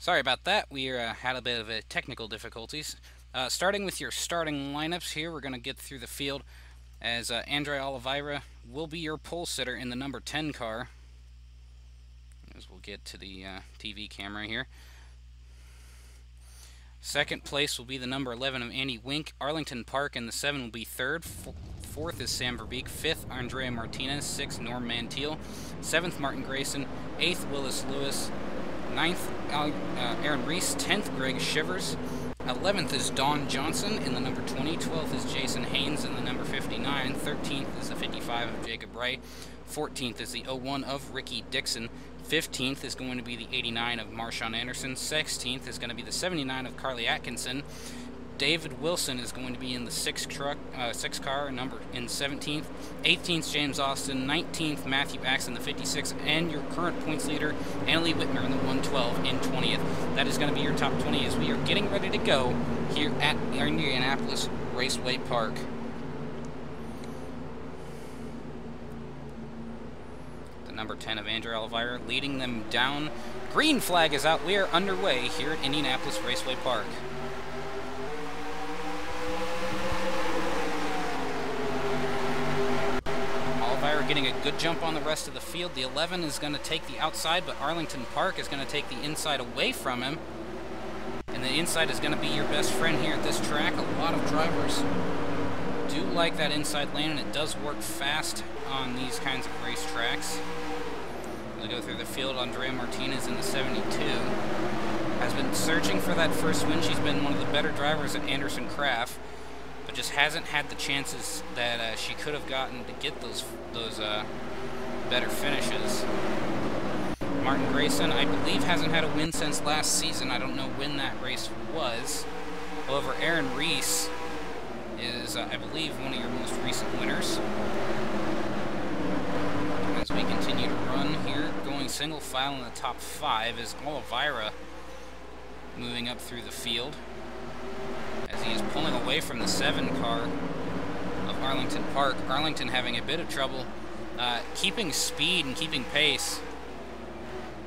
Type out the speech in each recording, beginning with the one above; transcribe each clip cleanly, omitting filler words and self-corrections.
Sorry about that. We had a bit of technical difficulties. Starting with your starting lineups here, we're going to get through the field as Andre Oliveira will be your pole sitter in the number 10 car. As we'll get to the TV camera here. Second place will be the number 11 of Andy Wink. Arlington Park in the 7 will be third. Fourth is Sam Verbeek. Fifth, Andrea Martinez. Sixth, Norm Mantiel. Seventh, Martin Grayson. Eighth, Willis Lewis. Ninth, Aaron Reese. 10th, Greg Shivers. 11th is Don Johnson in the number 20. 12th is Jason Haynes in the number 59. 13th is the 55 of Jacob Ray. 14th is the 01 of Ricky Dixon. 15th is going to be the 89 of Marshawn Anderson. 16th is going to be the 79 of Carly Atkinson. David Wilson is going to be in the 6 car, number in 17th. 18th, James Austin. 19th, Matthew Axon, the 56, and your current points leader, Annalie Whitmer, in the 112 in 20th. That is going to be your top 20 as we are getting ready to go here at Indianapolis Raceway Park. The number 10 of Andre Oliveira leading them down. Green flag is out. We are underway here at Indianapolis Raceway Park. Getting a good jump on the rest of the field. The 11 is going to take the outside, but Arlington Park is going to take the inside away from him. And the inside is going to be your best friend here at this track. A lot of drivers do like that inside lane, and it does work fast on these kinds of race tracks. We'll go through the field. Andrea Martinez in the 72 has been searching for that first win. She's been one of the better drivers at Anderson Craft, but just hasn't had the chances that she could have gotten to get those better finishes. Martin Grayson, I believe, hasn't had a win since last season. I don't know when that race was. However, Aaron Reese is, I believe, one of your most recent winners. As we continue to run here, going single file in the top 5 is Oliveira moving up through the field, as he is pulling away from the 7 car of Arlington Park. Arlington having a bit of trouble keeping speed and keeping pace,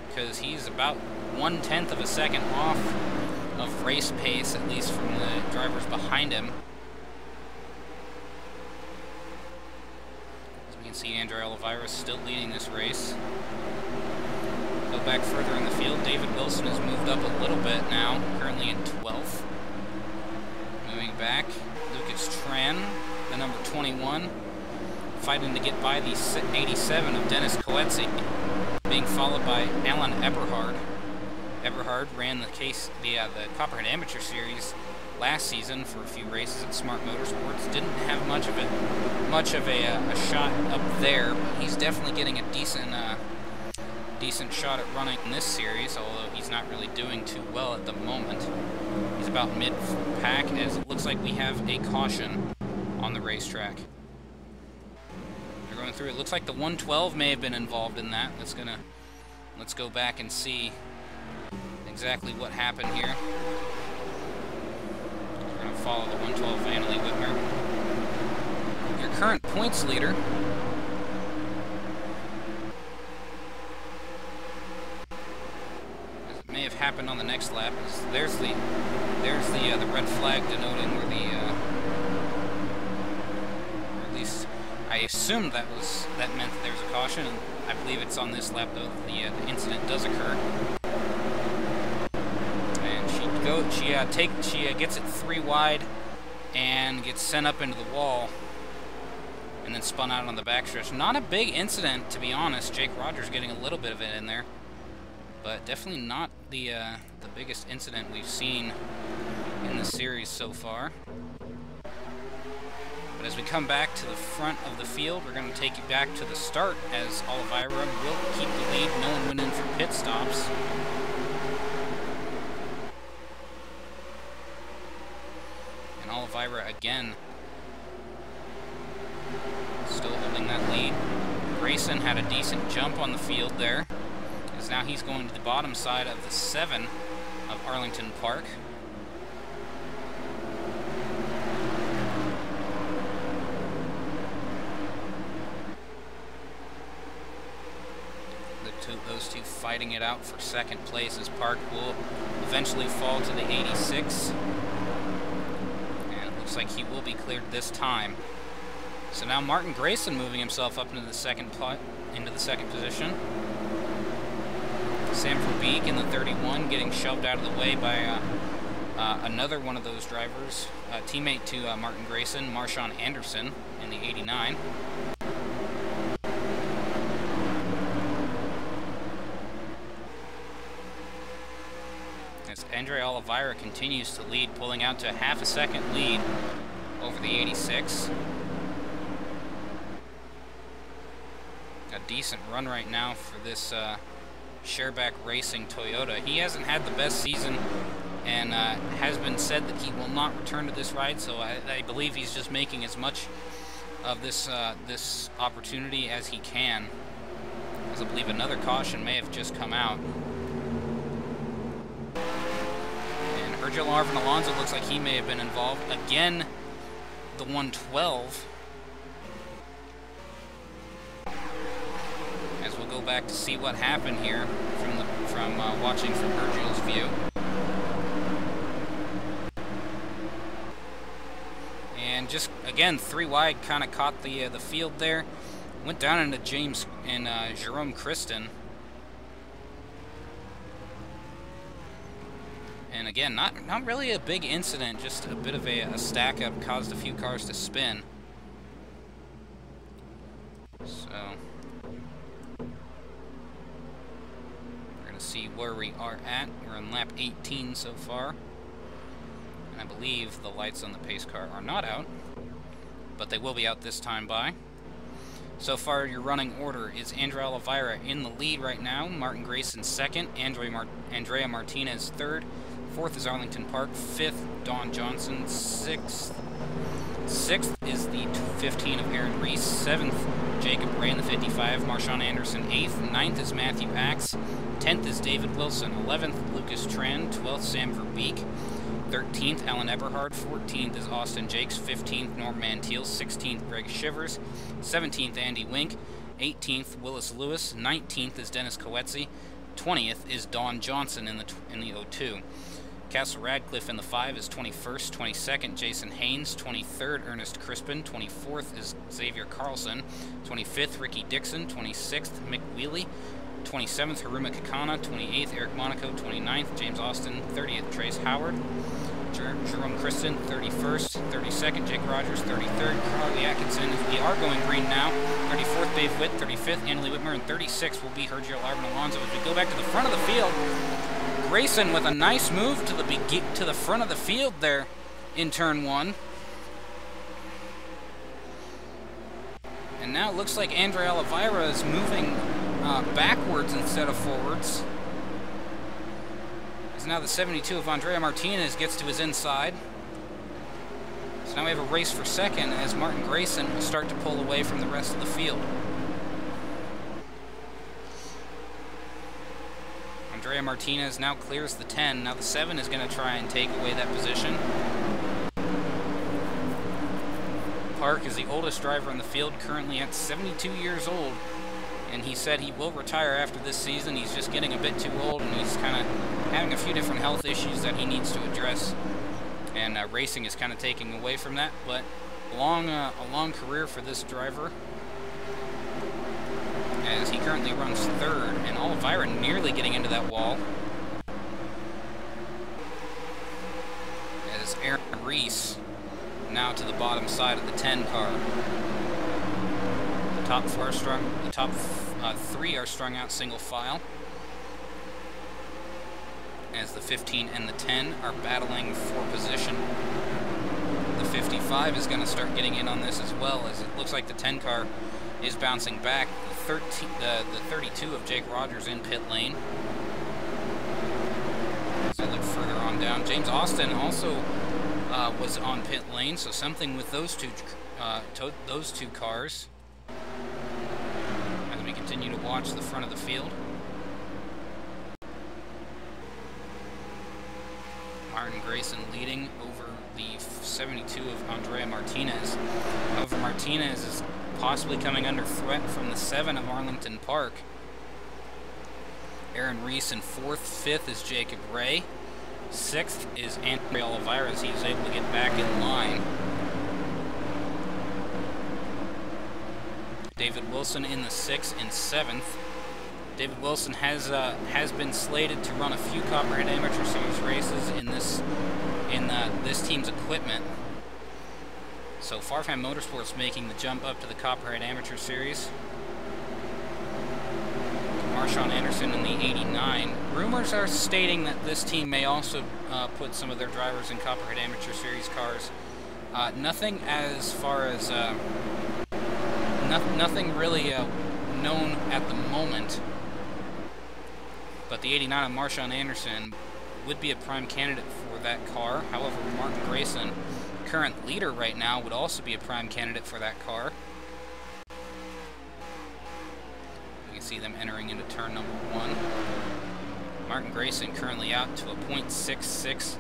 because he's about 1/10 of a second off of race pace, at least from the drivers behind him. As we can see, Andre Oliveira still leading this race. Go back further in the field. David Wilson has moved up a little bit now, currently in 12th. Moving back, Lucas Tran, the number 21, fighting to get by the 87 of Dennis Coetzee, being followed by Alan Eberhard. Eberhard ran the Copperhead Amateur Series last season for a few races at Smart Motorsports. Didn't have much of a shot up there, but he's definitely getting a decent shot at running in this series, although he's not really doing too well at the moment. He's about mid-pack, as it looks like we have a caution on the racetrack. They're going through. It looks like the 112 may have been involved in that. Let's go back and see exactly what happened here. We're going to follow the 112 Annalie Whitmer. Your current points leader, may have happened on the next lap. There's the red flag denoting where or at least I assumed that meant that there's a caution, and I believe it's on this lap though that the incident does occur. And she gets it 3 wide and gets sent up into the wall, and then spun out on the backstretch. Not a big incident, to be honest. Jake Rogers getting a little bit of it in there, but definitely not the biggest incident we've seen in the series so far. But as we come back to the front of the field, we're going to take you back to the start, as Oliveira will keep the lead. No one went in for pit stops. And Oliveira again still holding that lead. Grayson had a decent jump on the field there, as now he's going to the bottom side of the 7 of Arlington Park. Those two fighting it out for second place as Park will eventually fall to the 86. And it looks like he will be cleared this time. So now Martin Grayson moving himself up into the second position. Sam Verbeek in the 31 getting shoved out of the way by another one of those drivers, teammate to Martin Grayson, Marshawn Anderson in the 89. As Andre Oliveira continues to lead, pulling out to half a second lead over the 86. A decent run right now for this Shareback Racing Toyota. He hasn't had the best season and has been said that he will not return to this ride, so I believe he's just making as much of this this opportunity as he can, as I believe another caution may have just come out. And Virgil Arvin Alonso looks like he may have been involved. Again, the 112. As we'll go back to see what happened here from watching from Virgil's view. And just, again, 3 wide kind of caught the field there. Went down into James and Jerome Kristen. And again, not really a big incident, just a bit of a stack-up, caused a few cars to spin. So we're going to see where we are at. We're on lap 18 so far. And I believe the lights on the pace car are not out, but they will be out this time by. So far, your running order is Andrea Oliveira in the lead right now, Martin Grayson second, Andrea Martinez third, fourth is Arlington Park, fifth Don Johnson, sixth is the 15 of Aaron Reese, seventh Jacob Ray in the 55, Marshawn Anderson eighth, ninth is Matthew Axe, 10th is David Wilson, 11th Lucas Tran, 12th Sam Verbeek, 13th, Alan Eberhard, 14th is Austin Jakes, 15th, Norm Manteel, 16th, Greg Shivers, 17th, Andy Wink, 18th, Willis Lewis, 19th is Dennis Coetzee, 20th is Don Johnson in the 02. Castle Radcliffe in the 5 is 21st, 22nd, Jason Haynes, 23rd, Ernest Crispin, 24th is Xavier Carlson, 25th, Ricky Dixon, 26th, Mick Wheely, 27th, Haruma Kakana, 28th, Eric Monaco, 29th, James Austin, 30th, Trace Howard, Jerome Kristen, 31st, 32nd, Jake Rogers, 33rd, Carly Atkinson. We are going green now. 34th, Dave Witt, 35th, Annalie Whitmer, and 36th will be Sergio Arvin Alonso. As we go back to the front of the field, Grayson with a nice move to the front of the field there in turn 1. And now it looks like Andre Oliveira is moving backwards instead of forwards. As now the 72 of Andrea Martinez gets to his inside. So now we have a race for second as Martin Grayson will start to pull away from the rest of the field. Andrea Martinez now clears the 10. Now the 7 is going to try and take away that position. Park is the oldest driver in the field, currently at 72 years old. And he said he will retire after this season. He's just getting a bit too old, and he's kind of having a few different health issues that he needs to address. And racing is kind of taking away from that. But a long career for this driver, as he currently runs third, and Oliveira nearly getting into that wall. As Aaron Reese now to the bottom side of the 10 car. The top three are strung out single file, as the 15 and the 10 are battling for position. The 55 is going to start getting in on this as well, as it looks like the 10 car is bouncing back. The 32 of Jake Rogers in pit lane. As I look further on down, James Austin also was on pit lane, so something with those two cars. As we continue to watch the front of the field, Martin Grayson leading over the 72 of Andrea Martinez. However, Martinez is possibly coming under threat from the 7 of Arlington Park. Aaron Reese in 4th. 5th is Jacob Ray. 6th is Andre Oliveira as he was able to get back in line. David Wilson in the 6th and 7th. David Wilson has been slated to run a few Copperhead Amateur Series races in this team's equipment. So Farfam Motorsports making the jump up to the Copperhead Amateur Series. Marshawn Anderson in the 89. Rumors are stating that this team may also put some of their drivers in Copperhead Amateur Series cars. Nothing as far as nothing really known at the moment. But the 89 of Marshawn Anderson would be a prime candidate for that car. However, Martin Grayson, current leader right now, would also be a prime candidate for that car. You can see them entering into turn number 1. Martin Grayson currently out to a .66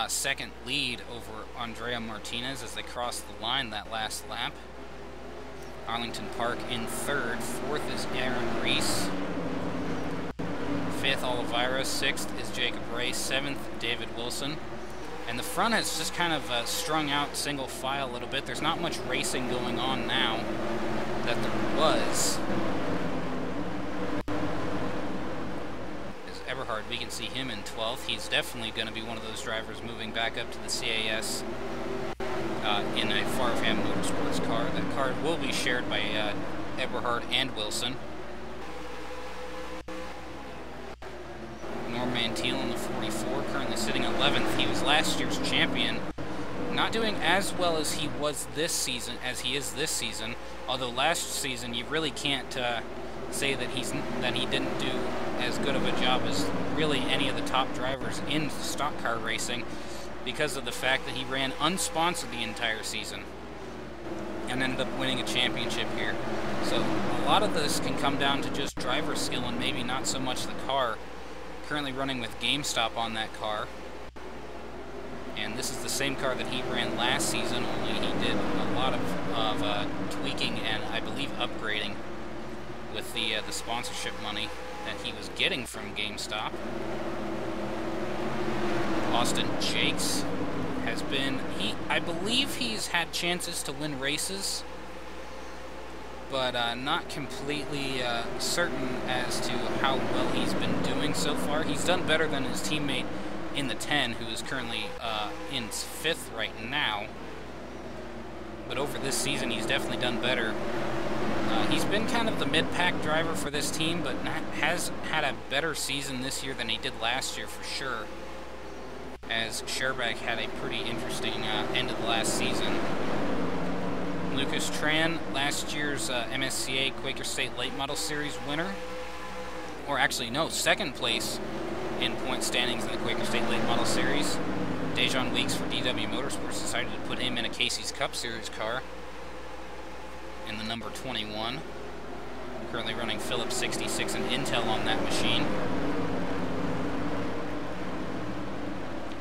second lead over Andrea Martinez as they cross the line that last lap. Arlington Park in 3rd. 4th is Aaron Reese. 5th, Oliveira. 6th is Jacob Ray. 7th, David Wilson. And the front has just kind of strung out single file a little bit. There's not much racing going on now that there was. As Eberhard, we can see him in 12th. He's definitely going to be one of those drivers moving back up to the CAS in a Farfam Motorsports car. That car will be shared by Eberhard and Wilson. Norm Mantiel in the 44, currently sitting 11th. He was last year's champion. Not doing as well as he was this season, although last season you really can't say that he didn't do as good of a job as really any of the top drivers in stock car racing, because of the fact that he ran unsponsored the entire season and ended up winning a championship here. So a lot of this can come down to just driver skill and maybe not so much the car. Currently running with GameStop on that car. And this is the same car that he ran last season, only he did a lot of tweaking and, I believe, upgrading with the sponsorship money that he was getting from GameStop. Austin Jakes has been... I believe he's had chances to win races, but not completely certain as to how well he's been doing so far. He's done better than his teammate in the 10, who is currently in 5th right now. But over this season, he's definitely done better. He's been kind of the mid-pack driver for this team, but has had a better season this year than he did last year for sure, as Scherbach had a pretty interesting end of the last season. Lucas Tran, last year's MSCA Quaker State Late Model Series winner. Or actually, no, 2nd place in point standings in the Quaker State Late Model Series. Dejon Weeks for DW Motorsports decided to put him in a Casey's Cup Series car in the number 21. Currently running Phillips 66 and Intel on that machine.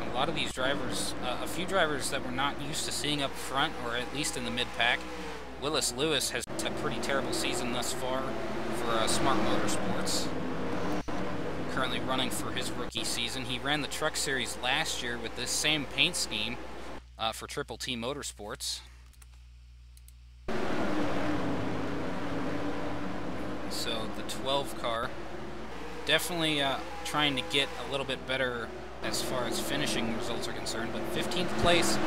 A lot of these drivers, a few drivers that we're not used to seeing up front, or at least in the mid-pack. Willis Lewis has had a pretty terrible season thus far for Smart Motorsports. Currently running for his rookie season. He ran the Truck Series last year with this same paint scheme for Triple T Motorsports. So the 12 car, definitely trying to get a little bit better as far as finishing results are concerned, but 15th place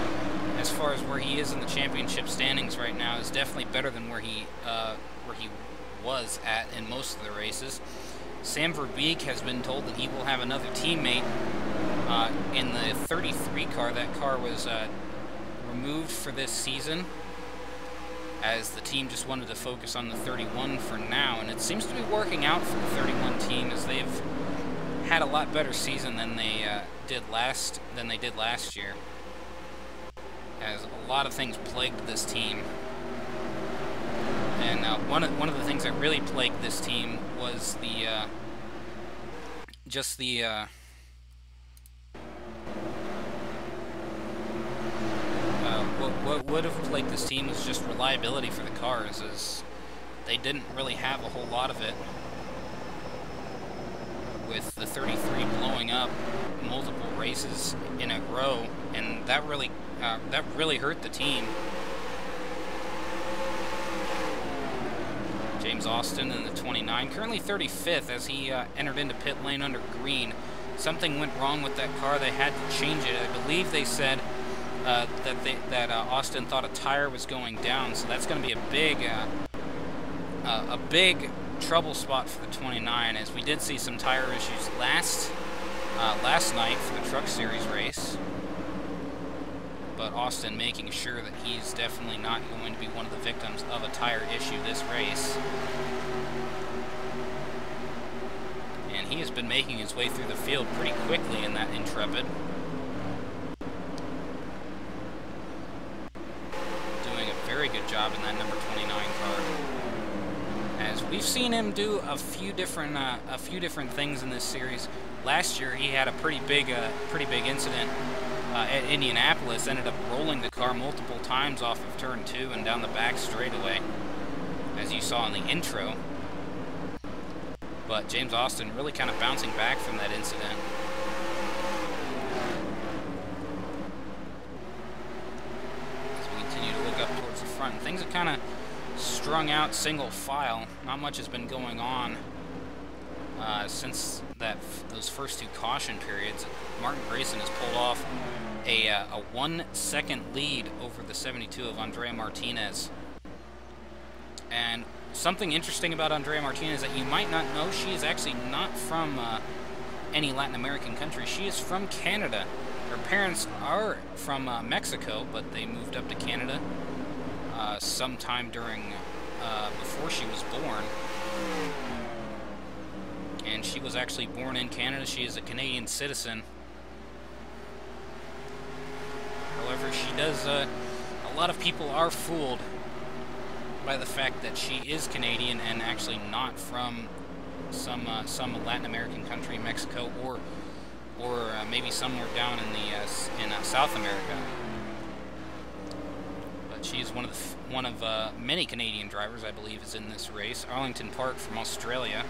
as far as where he is in the championship standings right now is definitely better than where he was at in most of the races. Sam Verbeek has been told that he will have another teammate in the 33 car. That car was removed for this season, as the team just wanted to focus on the 31 for now, and it seems to be working out for the 31 team, as they've had a lot better season than they did last year, as a lot of things plagued this team. And one of the things that really plagued this team was what would have plagued this team was just reliability for the cars, as they didn't really have a whole lot of it. with the 33 blowing up multiple races in a row, and that really hurt the team. James Austin in the 29, currently 35th as he entered into pit lane under green. Something went wrong with that car. They had to change it. I believe they said that Austin thought a tire was going down, so that's going to be a big trouble spot for the 29, as we did see some tire issues last night for the Truck Series race. But Austin making sure that he's definitely not going to be one of the victims of a tire issue this race. And he has been making his way through the field pretty quickly in that Intrepid. Doing a very good job in that number 29 car. As we've seen him do a few different things in this series. Last year he had a pretty big incident at Indianapolis, ended up rolling the car multiple times off of turn 2 and down the back straightaway, as you saw in the intro. But James Austin really kind of bouncing back from that incident. As we continue to look up towards the front, and things have kind of strung out single file. Not much has been going on since those first 2 caution periods. Martin Grayson has pulled off a 1 second lead over the 72 of Andrea Martinez. And something interesting about Andrea Martinez that you might not know, she is actually not from any Latin American country. She is from Canada. Her parents are from Mexico, but they moved up to Canada sometime during before she was born. And she was actually born in Canada. She is a Canadian citizen. However, she does, a lot of people are fooled by the fact that she is Canadian and actually not from some Latin American country, Mexico, or maybe somewhere down in South America. But she is one of many Canadian drivers, I believe, is in this race. Arlington Park from Australia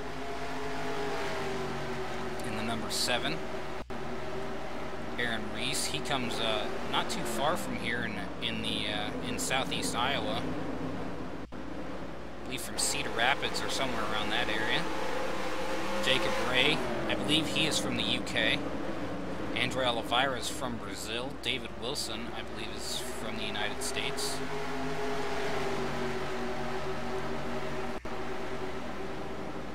in the number 7. Aaron Reese, he comes not too far from here in southeast Iowa. I believe from Cedar Rapids or somewhere around that area. Jacob Ray, I believe he is from the UK. Andre Oliveira is from Brazil. David Wilson, I believe, is from the United States.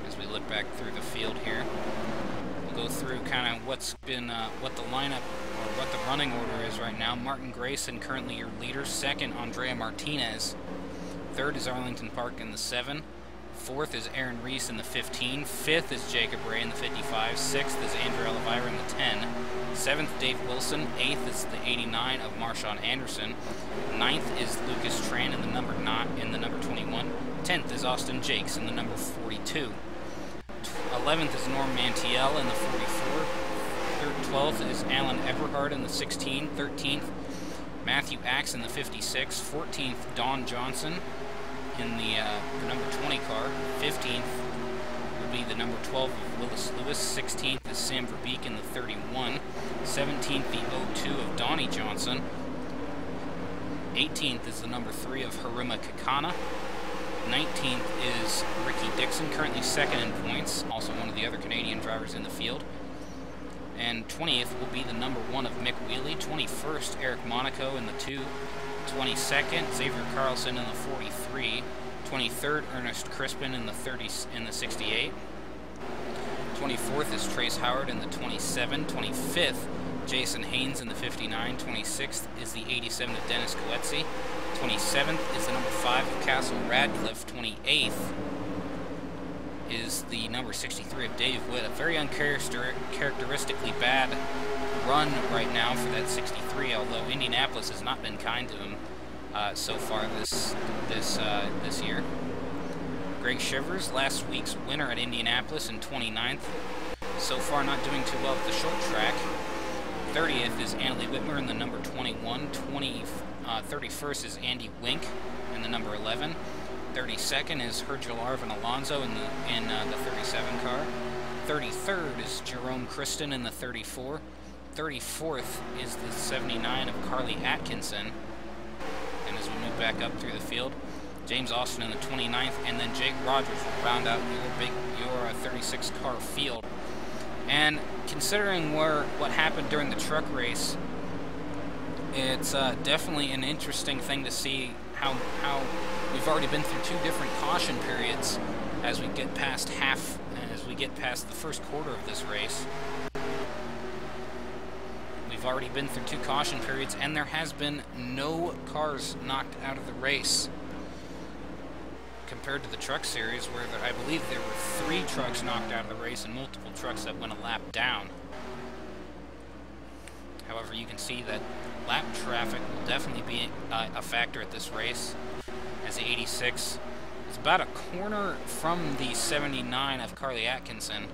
As we look back through the field here, we'll go through kind of what's been, what the lineup or what the running order is right now. Martin Grayson, currently your leader. Second, Andrea Martinez. Third is Arlington Park in the 7. Fourth is Aaron Reese in the 15. Fifth is Jacob Ray in the 55. Sixth is Andrew Oliveira in the 10. Seventh, Dave Wilson. Eighth is the 89 of Marshawn Anderson. Ninth is Lucas Tran in the number 21. 10th is Austin Jakes in the number 42. 11th is Norm Mantiel in the 44. 12th is Alan Eberhard in the 16. 13th, Matthew Axe in the 56. 14th, Don Johnson in the number 20 car. 15th will be the number 12 of Willis Lewis. 16th is Sam Verbeek in the 31. 17th, the 02 of Donnie Johnson. 18th is the number 3 of Haruma Kakana. 19th is Ricky Dixon, currently second in points, also one of the other Canadian drivers in the field. And 20th will be the number 1 of Mick Wheely. 21st, Eric Monaco in the 2. 22nd, Xavier Carlson in the 43. 23rd, Ernest Crispin in the 68. 24th is Trace Howard in the 27. 25th, Jason Haynes in the 59. 26th is the 87 of Dennis Coetzee. 27th is the number 5 of Castle Radcliffe. 28th is the number 63 of Dave Witt. A very uncharacteristically bad run right now for that 63, although Indianapolis has not been kind to him so far this year. Greg Shivers, last week's winner at Indianapolis in 29th. So far not doing too well at the short track. 30th is Annalie Whitmer in the number 21. 31st is Andy Wink in the number 11. 32nd is Hergel Arvin Alonso in the 37 car. 33rd is Jerome Kristen in the 34. 34th is the 79 of Carly Atkinson. And as we move back up through the field, James Austin in the 29th, and then Jake Rogers will round out your 36 car field. And considering what happened during the truck race, it's definitely an interesting thing to see how we've already been through 2 different caution periods as we get past the first quarter of this race. We've already been through 2 caution periods, and there has been no cars knocked out of the race compared to the truck series, where I believe there were 3 trucks knocked out of the race and multiple trucks that went a lap down. However, you can see that lap traffic will definitely be a factor at this race, as the 86 is about a corner from the 79 of Carly Atkinson.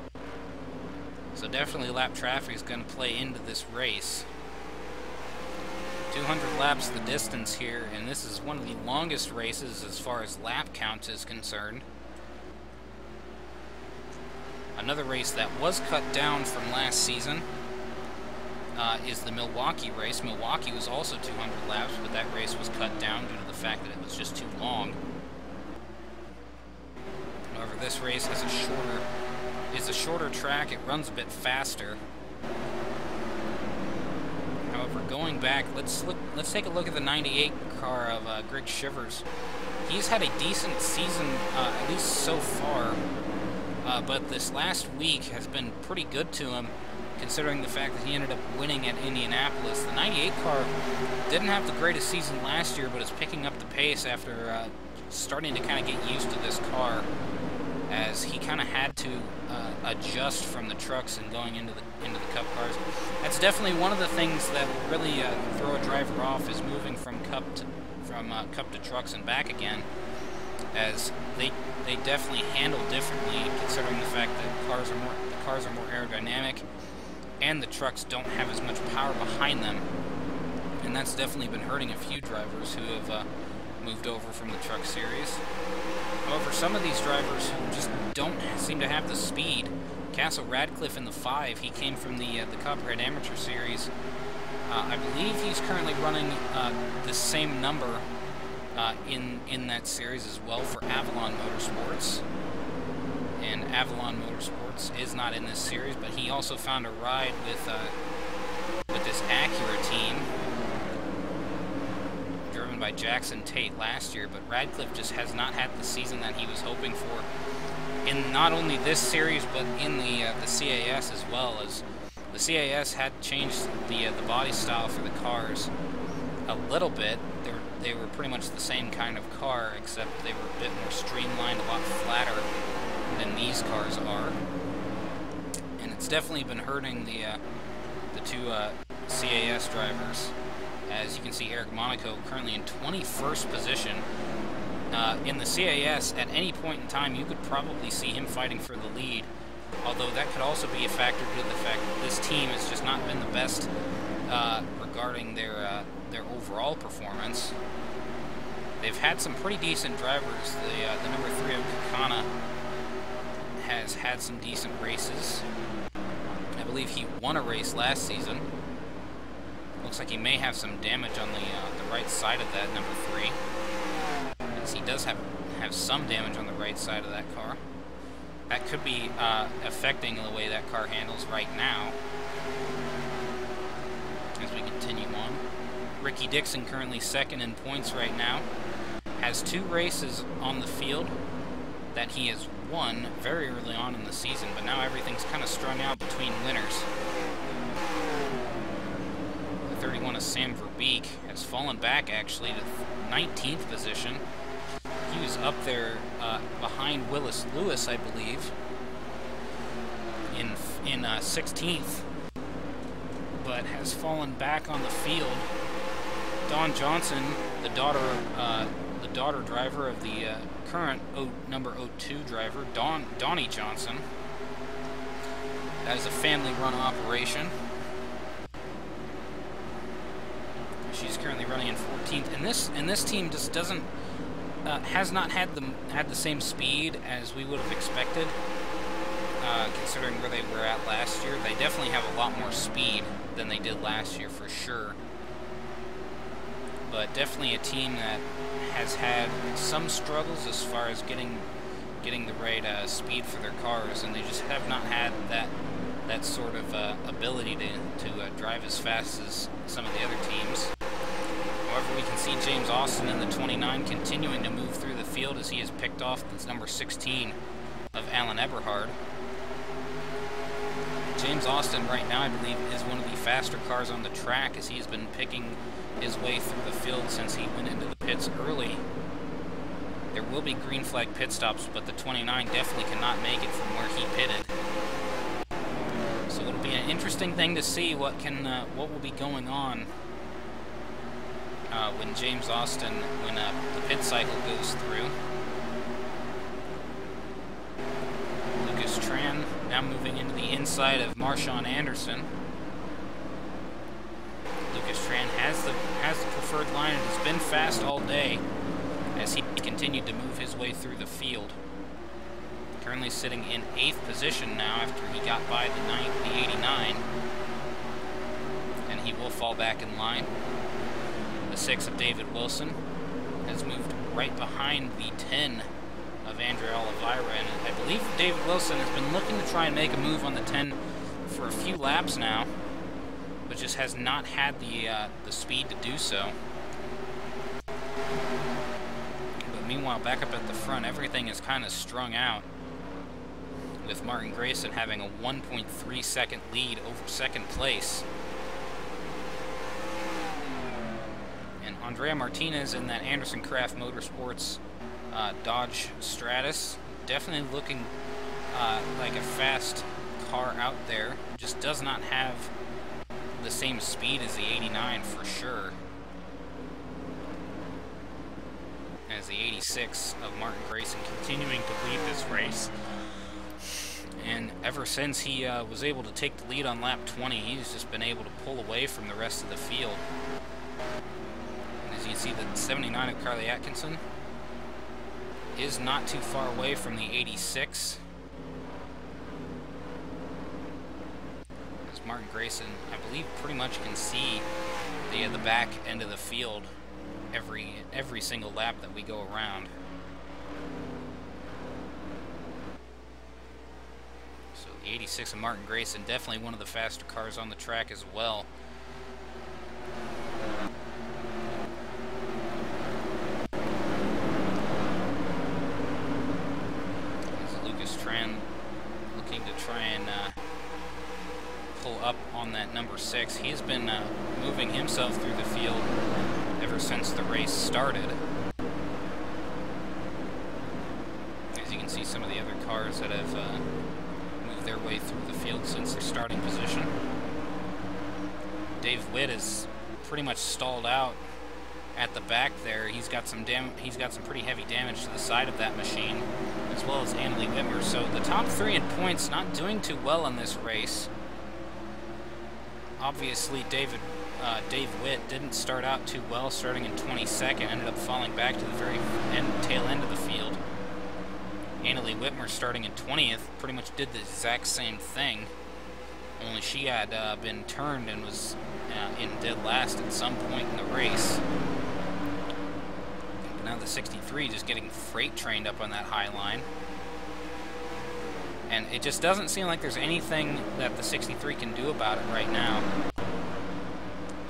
So definitely lap traffic is going to play into this race. 200 laps the distance here, and this is one of the longest races as far as lap count is concerned. Another race that was cut down from last season is the Milwaukee race. Milwaukee was also 200 laps, but that race was cut down due to the fact that it was just too long. However, this race is a shorter track. It runs a bit faster. However, going back, let's take a look at the 98 car of Greg Shivers. He's had a decent season, at least so far, but this last week has been pretty good to him, considering the fact that he ended up winning at Indianapolis. The 98 car didn't have the greatest season last year, but is picking up the pace after starting to kind of get used to this car, as he kind of had to adjust from the trucks and going into the Cup cars. That's definitely one of the things that will really throw a driver off, is moving from Cup to trucks and back again, as they definitely handle differently, considering the fact that the cars are more aerodynamic and the trucks don't have as much power behind them, and that's definitely been hurting a few drivers who have moved over from the truck series. However, some of these drivers who just don't seem to have the speed. Castle Radcliffe in the 5, he came from the Copperhead Amateur Series. I believe he's currently running the same number in that series as well for Avalon Motorsports. And Avalon Motorsports is not in this series, but he also found a ride with this Acura team, driven by Jackson Tate last year, but Radcliffe just has not had the season that he was hoping for in not only this series, but in the CAS as well, as the CAS had changed the body style for the cars a little bit. They were pretty much the same kind of car, except they were a bit more streamlined, a lot flatter than these cars are, and it's definitely been hurting the 2 CAS drivers. As you can see, Eric Monaco currently in 21st position. In the CAS, at any point in time, you could probably see him fighting for the lead, although that could also be a factor due to the fact that this team has just not been the best regarding their overall performance. They've had some pretty decent drivers. The number 3 of Kakana has had some decent races. I believe he won a race last season. Looks like he may have some damage on the right side of that number 3. As he does have some damage on the right side of that car. That could be affecting the way that car handles right now. As we continue on. Ricky Dixon currently 2nd in points right now. Has 2 races on the field that he has won very early on in the season, but now everything's kind of strung out between winners. The 31 of Sam Verbeek has fallen back actually to 19th position. He was up there behind Willis Lewis, I believe, in 16th, but has fallen back on the field. Dawn Johnson, the daughter driver of the current number 02 driver, Donnie Johnson. That is a family-run operation. She's currently running in 14th, and this team just doesn't has not had the same speed as we would have expected. considering where they were at last year. They definitely have a lot more speed than they did last year, for sure. But definitely a team that has had some struggles as far as getting the right speed for their cars, and they just have not had that sort of ability to drive as fast as some of the other teams. However, we can see James Austin in the 29 continuing to move through the field as he has picked off the number 16 of Alan Eberhard. James Austin right now, I believe, is one of the faster cars on the track, as he has been picking his way through the field since he went into the pits early. There will be green flag pit stops, but the 29 definitely cannot make it from where he pitted. So it'll be an interesting thing to see what will be going on when James Austin, when the pit cycle goes through. Lucas Tran now moving into the inside of Marshawn Anderson. Lucas Tran has the preferred line and has been fast all day as he continued to move his way through the field. Currently sitting in 8th position now after he got by the 89, and he will fall back in line. The 6 of David Wilson has moved right behind the 10 of Andrea Oliveira, and I believe David Wilson has been looking to try and make a move on the 10 for a few laps now, but just has not had the speed to do so. But meanwhile, back up at the front, everything is kind of strung out, with Martin Grayson having a 1.3 second lead over second place. And Andrea Martinez in that Anderson Craft Motorsports Dodge Stratus, definitely looking like a fast car out there. Just does not have the same speed as the 89 for sure, as the 86 of Martin Grayson continuing to lead this race. And ever since he was able to take the lead on lap 20, he's just been able to pull away from the rest of the field. And as you see, the 79 of Carly Atkinson is not too far away from the 86. As Martin Grayson, I believe, pretty much can see the back end of the field every single lap that we go around. So the 86 of Martin Grayson, definitely one of the faster cars on the track as well. As Lucas Tran looking to try and pull up on that number 6. He's been moving himself through the field ever since the race started. As you can see, some of the other cars that have moved their way through the field since their starting position. Dave Witt is pretty much stalled out at the back there. He's got some pretty heavy damage to the side of that machine, as well as Annalie Wimmer. So the top 3 in points not doing too well in this race. Obviously, Dave Witt didn't start out too well, starting in 22nd, ended up falling back to the very tail end of the field. Annalie Whitmer, starting in 20th, pretty much did the exact same thing, only she had been turned and was in dead last at some point in the race. But now the 63 just getting freight trained up on that high line. And it just doesn't seem like there's anything that the 63 can do about it right now.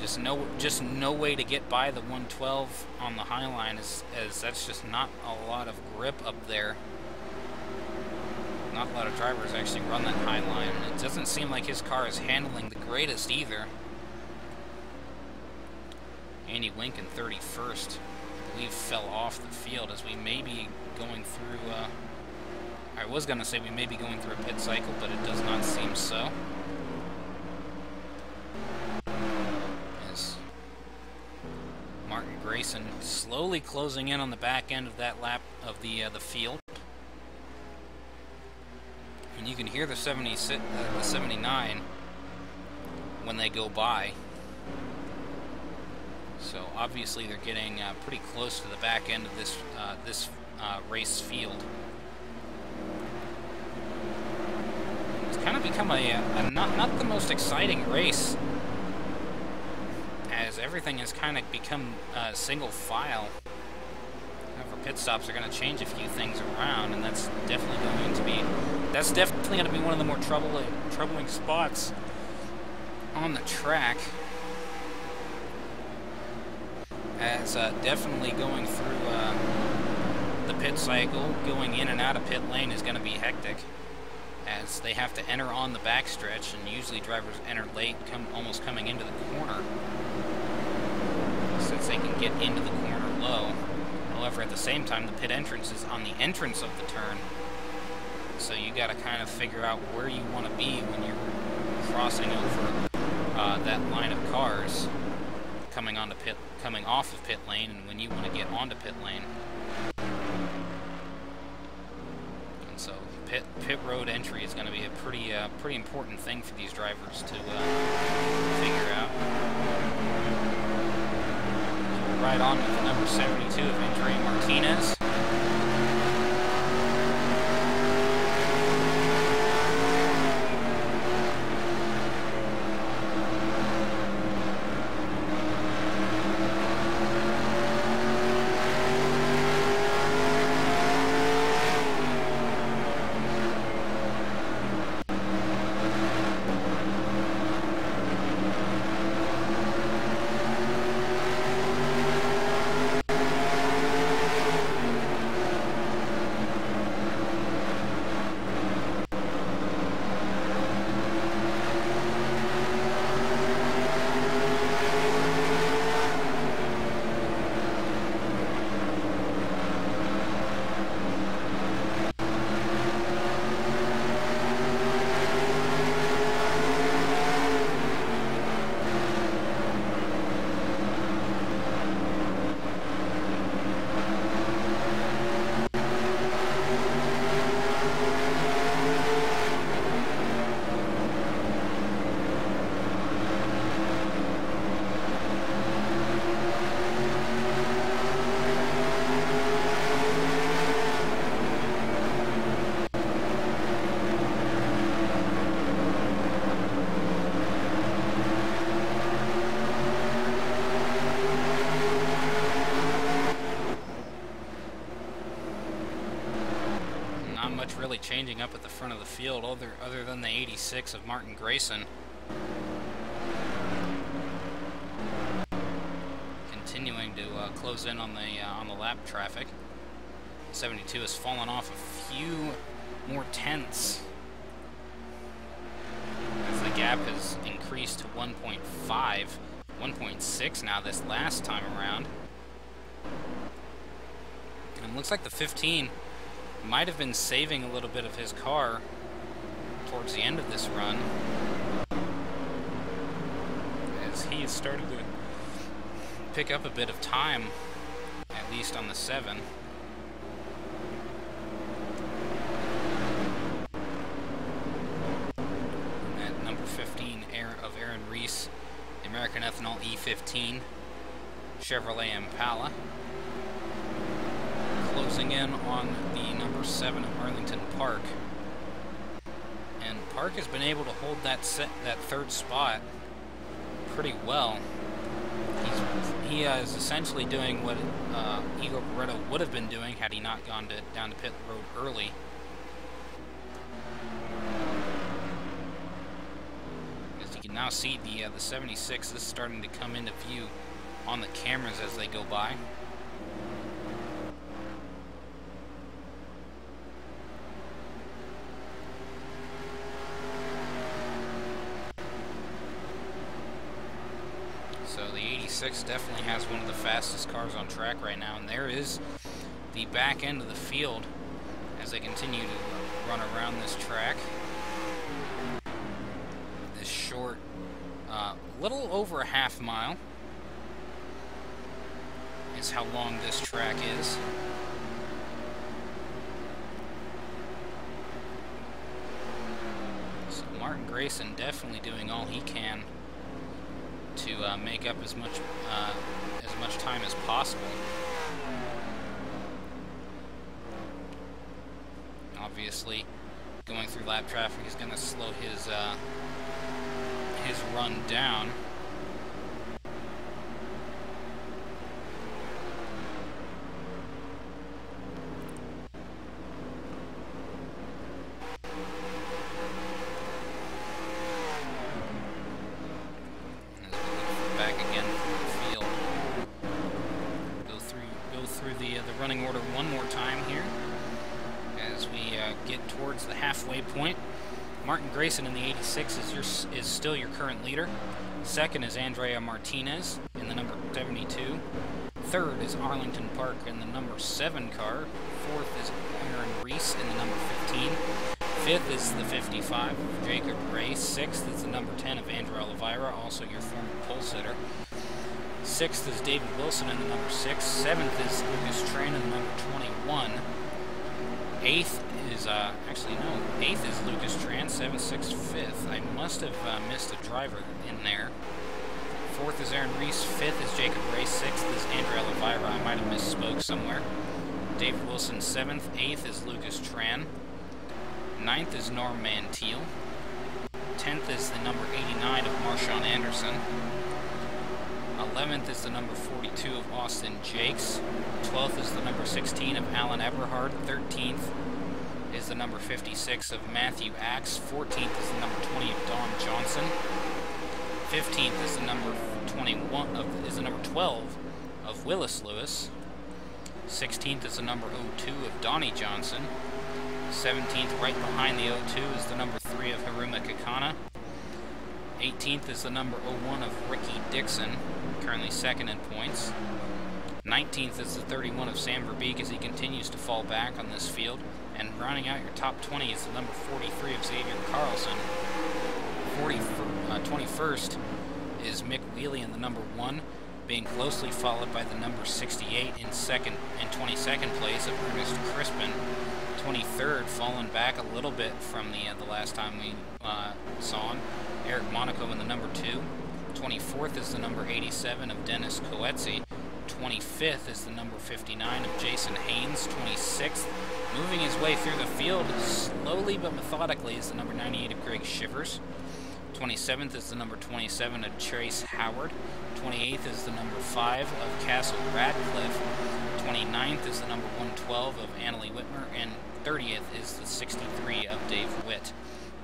Just no way to get by the 112 on the high line, as that's just not a lot of grip up there. Not a lot of drivers actually run that high line, and it doesn't seem like his car is handling the greatest either. Andy Wink in 31st, I believe, fell off the field, as we may be going through... I was going to say we may be going through a pit cycle, but it does not seem so. As Martin Grayson slowly closing in on the back end of that lap of the field. And you can hear the 79 when they go by. So obviously they're getting pretty close to the back end of this race field. kind of become a not the most exciting race, as everything has kind of become single file. However, pit stops are going to change a few things around, and that's definitely going to be one of the more troubling spots on the track. As definitely going through the pit cycle, going in and out of pit lane is going to be hectic, as they have to enter on the backstretch, and usually drivers enter late, almost coming into the corner, since they can get into the corner low. However, at the same time, the pit entrance is on the entrance of the turn, so you got to kind of figure out where you want to be when you're crossing over that line of cars coming off of pit lane, and when you want to get onto pit lane. And so pit road entry is going to be a pretty important thing for these drivers to figure out. So we'll ride on with the number 72 of Andre Martinez. Really changing up at the front of the field, other than the 86 of Martin Grayson. Continuing to close in on the lap traffic. 72 has fallen off a few more tenths, as the gap has increased to 1.5, 1.6 now this last time around. And it looks like the 15 might have been saving a little bit of his car towards the end of this run, as he has started to pick up a bit of time, at least on the 7. And that number 15 of Aaron Reese, the American Ethanol E15 Chevrolet Impala, closing in on the number 7 of Arlington Park. And Park has been able to hold that third spot pretty well. He is essentially doing what Igor Barreto would have been doing had he not gone down to pit road early. As you can now see, the 76 is starting to come into view on the cameras as they go by. So the 86 definitely has one of the fastest cars on track right now, and there is the back end of the field as they continue to run around this track. This short, little over a half mile is how long this track is. So Martin Grayson definitely doing all he can to make up as much time as possible. Obviously, going through lap traffic is going to slow his run down. Back again through the field. Go through the running order one more time here as we get towards the halfway point. Martin Grayson in the 86 is still your current leader. Second is Andrea Martinez in the number 72. Third is Arlington Park in the number 7 car. Fourth is Aaron Reese in the number 15. Fifth is the 55 of Jacob Ray. Sixth is the number 10 of Andrew Oliveira, also your former pole sitter. Sixth is David Wilson in the number 6. Seventh is Lucas Tran in the number 21. Eighth is, eighth is Lucas Tran, 7th, 6th, 5th. I must have missed a driver in there. Fourth is Aaron Reese, 5th is Jacob Ray, 6th is Andrew Oliveira. I might have misspoke somewhere. David Wilson, 7th. 8th is Lucas Tran. 9th is Norm Manteel. 10th is the number 89 of Marshawn Anderson. 11th is the number 42 of Austin Jakes. 12th is the number 16 of Alan Eberhard. 13th is the number 56 of Matthew Axe. 14th is the number 20 of Don Johnson. 15th is the number 12 of Willis Lewis. 16th is the number 02 of Donnie Johnson. 17th, right behind the 02, is the number 3 of Haruma Kakana. 18th is the number 01 of Ricky Dixon, currently second in points. 19th is the 31 of Sam Verbeek as he continues to fall back on this field. And rounding out your top 20 is the number 43 of Xavier Carlson. 21st is Mick Wheely in the number 1, being closely followed by the number 68 in second and 22nd place of Ernest Crispin. 23rd, fallen back a little bit from the last time we saw him, Eric Monaco in the number 2. 24th is the number 87 of Dennis Coetzee. 25th is the number 59 of Jason Haynes. 26th, moving his way through the field slowly but methodically, is the number 98 of Greg Shivers. 27th is the number 27 of Trace Howard. 28th is the number 5 of Castle Radcliffe. 29th is the number 112 of Annalie Whitmer, and 30th is the 63 of Dave Witt.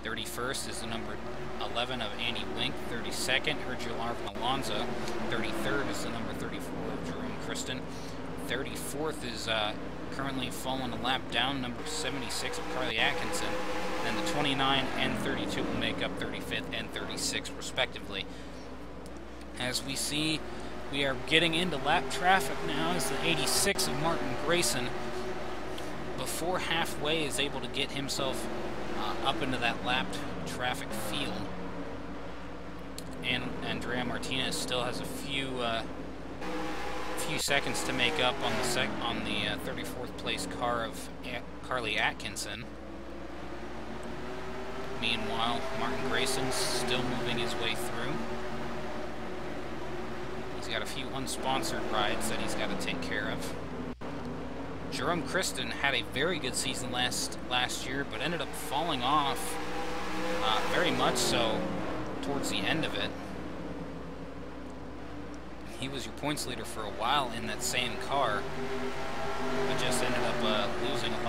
31st is the number 11 of Andy Wink. 32nd, Virgil Arvin Alonso. 33rd is the number 34 of Jerome Kristen. 34th is currently fallen a lap down, number 76 of Carly Atkinson. Then the 29 and 32 will make up 35th and 36th respectively. As we see, we are getting into lap traffic now as the 86 of Martin Grayson, before halfway, is able to get himself up into that lapped traffic field. And Andrea Martinez still has a few seconds to make up on the 34th place car of Carly Atkinson. Meanwhile, Martin Grayson's still moving his way through. He's got a few unsponsored rides that he's got to take care of. Jerome Kristen had a very good season last year, but ended up falling off very much so towards the end of it. He was your points leader for a while in that same car, but just ended up losing a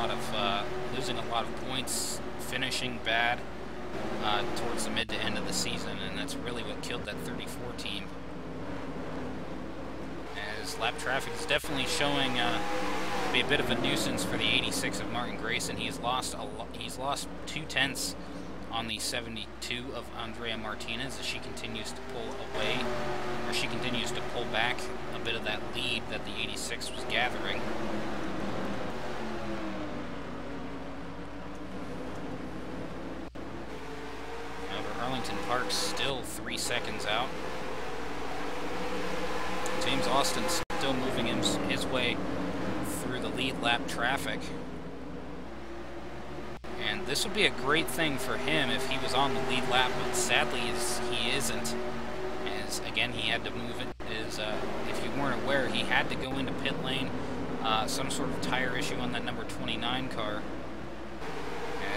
lot of points, finishing bad towards the mid to end of the season, and that's really what killed that 34 team. As lap traffic is definitely showing to be a bit of a nuisance for the 86 of Martin Grayson. He's lost 2/10 on the 72 of Andrea Martinez as she continues to pull away, or she continues to pull back a bit of that lead that the 86 was gathering. However, Arlington Park's still 3 seconds out. James Austin's still moving his way through the lead lap traffic. And this would be a great thing for him if he was on the lead lap, but sadly he isn't. As again, he had to move it. If you weren't aware, he had to go into pit lane, some sort of tire issue on that number 29 car.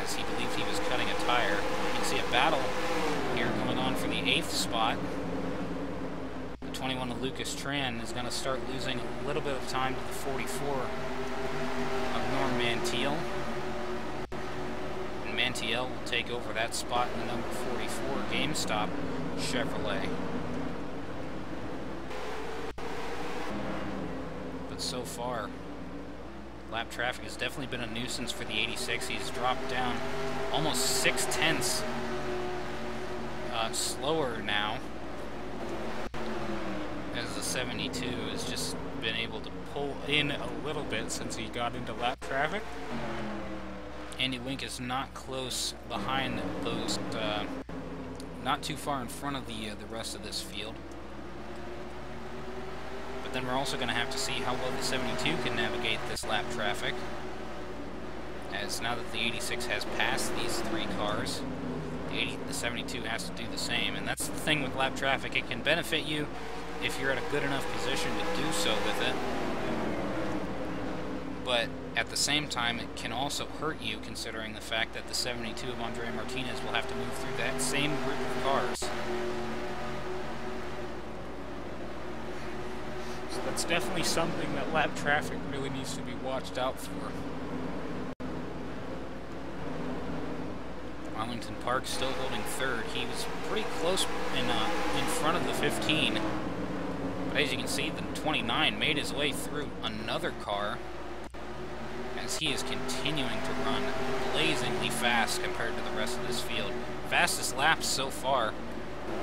As as he believed he was cutting a tire. You can see a battle here going on for the 8th spot. The 21 of Lucas Tran is going to start losing a little bit of time to the 44 of Norm Mantiel. And Mantiel will take over that spot in the number 44 GameStop Chevrolet. But so far, lap traffic has definitely been a nuisance for the 86. He's dropped down almost 6/10 slower now, as the 72 has just been able to pull in a little bit since he got into lap traffic. Andy Wink is not close behind those, not too far in front of the rest of this field. But then we're also going to have to see how well the 72 can navigate this lap traffic, as now that the 86 has passed these 3 cars, the 72 has to do the same. And that's the thing with lap traffic. It can benefit you if you're at a good enough position to do so with it, but at the same time it can also hurt you, considering the fact that the 72 of Andre Martinez will have to move through that same group of cars. So that's definitely something that lap traffic really needs to be watched out for. Arlington Park still holding 3rd. He was pretty close in front of the 15. But as you can see, the 29 made his way through another car, as he is continuing to run blazingly fast compared to the rest of this field. Fastest laps so far,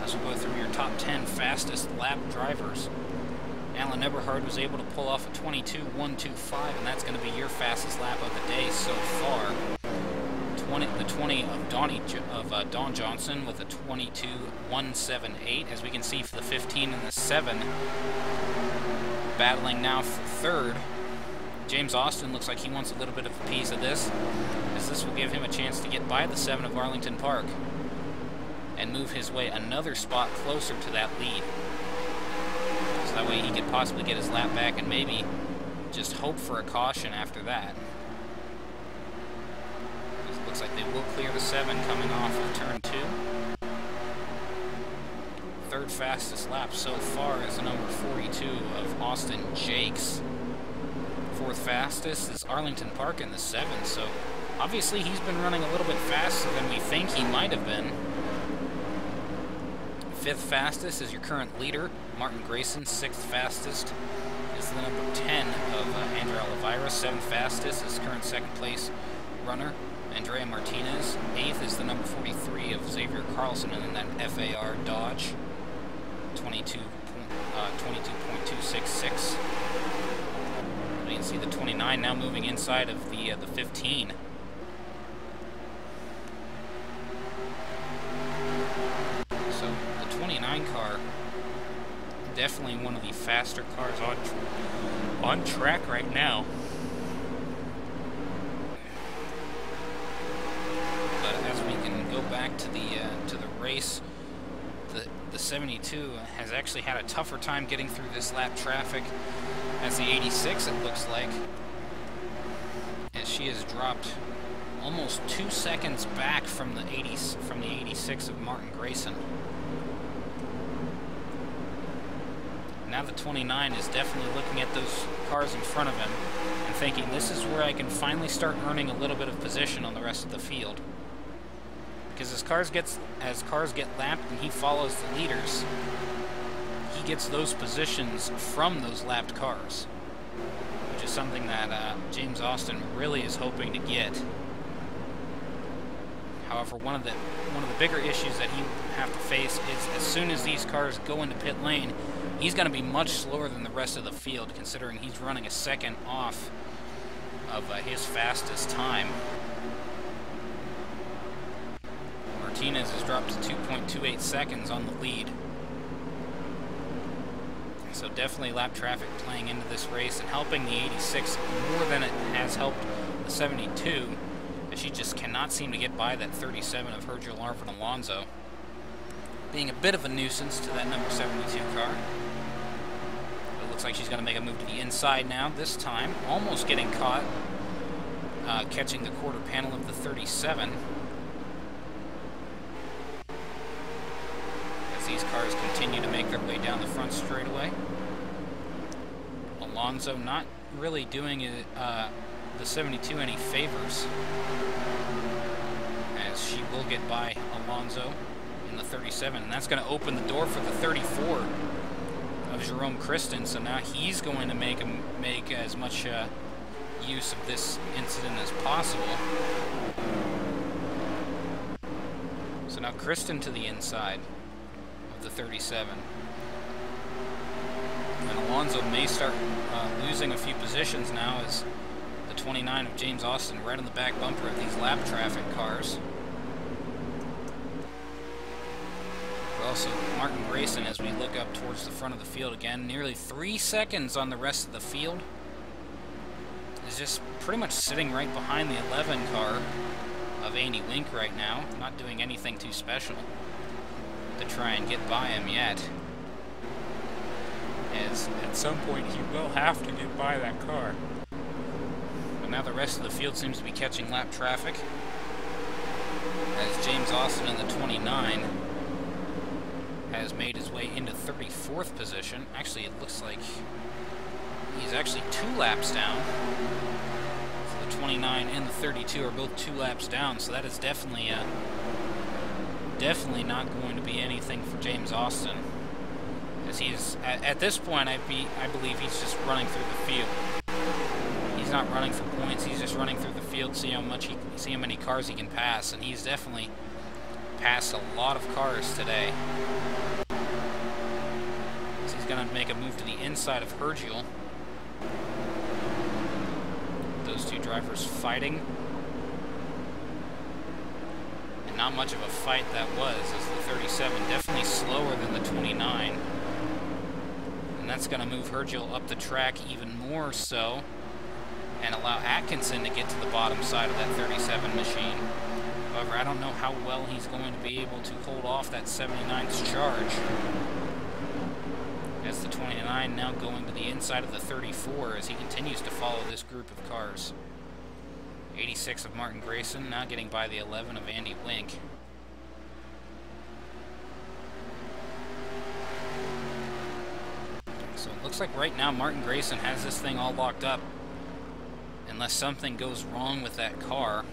as we'll go through your top 10 fastest lap drivers. Alan Eberhard was able to pull off a 22.125, and that's going to be your fastest lap of the day so far. The 20 of Don Johnson with a 22.178, as we can see for the 15 and the 7 battling now for 3rd. James Austin looks like he wants a little bit of a piece of this, as this will give him a chance to get by the 7 of Arlington Park and move his way another spot closer to that lead. So that way he could possibly get his lap back and maybe just hope for a caution after that. Looks like they will clear the 7 coming off of turn 2. 3rd fastest lap so far is the number 42 of Austin Jakes. 4th fastest is Arlington Park in the 7, so obviously he's been running a little bit faster than we think he might have been. 5th fastest is your current leader, Martin Grayson. 6th fastest is the number 10 of Andrew Oliveira. 7th fastest is current 2nd place runner, Andrea Martinez. 8th is the number 43 of Xavier Carlson in that FAR Dodge, 22.266. You can see the 29 now moving inside of the 15. So the 29 car, definitely one of the faster cars on track right now. Go back to the race. The 72 has actually had a tougher time getting through this lap traffic as the 86, it looks like, as she has dropped almost 2 seconds back from the 86 of Martin Grayson. Now the 29 is definitely looking at those cars in front of him and thinking, this is where I can finally start earning a little bit of position on the rest of the field. Because as cars get lapped and he follows the leaders, he gets those positions from those lapped cars, which is something that James Austin really is hoping to get. However, one of the bigger issues that he will have to face is, as soon as these cars go into pit lane, he's going to be much slower than the rest of the field, considering he's running a second off of his fastest time. Martinez has dropped to 2.28 seconds on the lead. So definitely lap traffic playing into this race and helping the 86 more than it has helped the 72, as she just cannot seem to get by that 37 of Virgil Arvin Alonso, being a bit of a nuisance to that number 72 car. It looks like she's going to make a move to the inside now, this time almost getting caught catching the quarter panel of the 37. As these cars continue to make their way down the front straightaway. Alonso not really doing the 72 any favors, as she will get by Alonso in the 37, and that's going to open the door for the 34 of Jerome Kristen. So now he's going to make as much use of this incident as possible. So now Kristen to the inside of the 37. And Alonso may start losing a few positions now, as the 29 of James Austin right on the back bumper of these lap traffic cars. Also, Martin Grayson, as we look up towards the front of the field again, nearly 3 seconds on the rest of the field, is just pretty much sitting right behind the 11 car of Andy Wink right now, not doing anything too special to try and get by him yet. As at some point he will have to get by that car. But now the rest of the field seems to be catching lap traffic, as James Austin in the 29 has made his way into 34th position. Actually, it looks like he's actually 2 laps down. So the 29 and the 32 are both 2 laps down, so that is definitely not going to be anything for James Austin. As he's, at this point, I believe he's just running through the field. He's not running for points, he's just running through the field, see how many cars he can pass, and he's definitely passed a lot of cars today. So he's going to make a move to the inside of Hergiel. Those two drivers fighting. And not much of a fight that was, as the 37 definitely slower than the 29. And that's going to move Hergiel up the track even more so, and allow Atkinson to get to the bottom side of that 37 machine. However, I don't know how well he's going to be able to hold off that 79's charge. As the 29 now going to the inside of the 34 as he continues to follow this group of cars. 86 of Martin Grayson now getting by the 11 of Andy Wink. So it looks like right now Martin Grayson has this thing all locked up, unless something goes wrong with that car.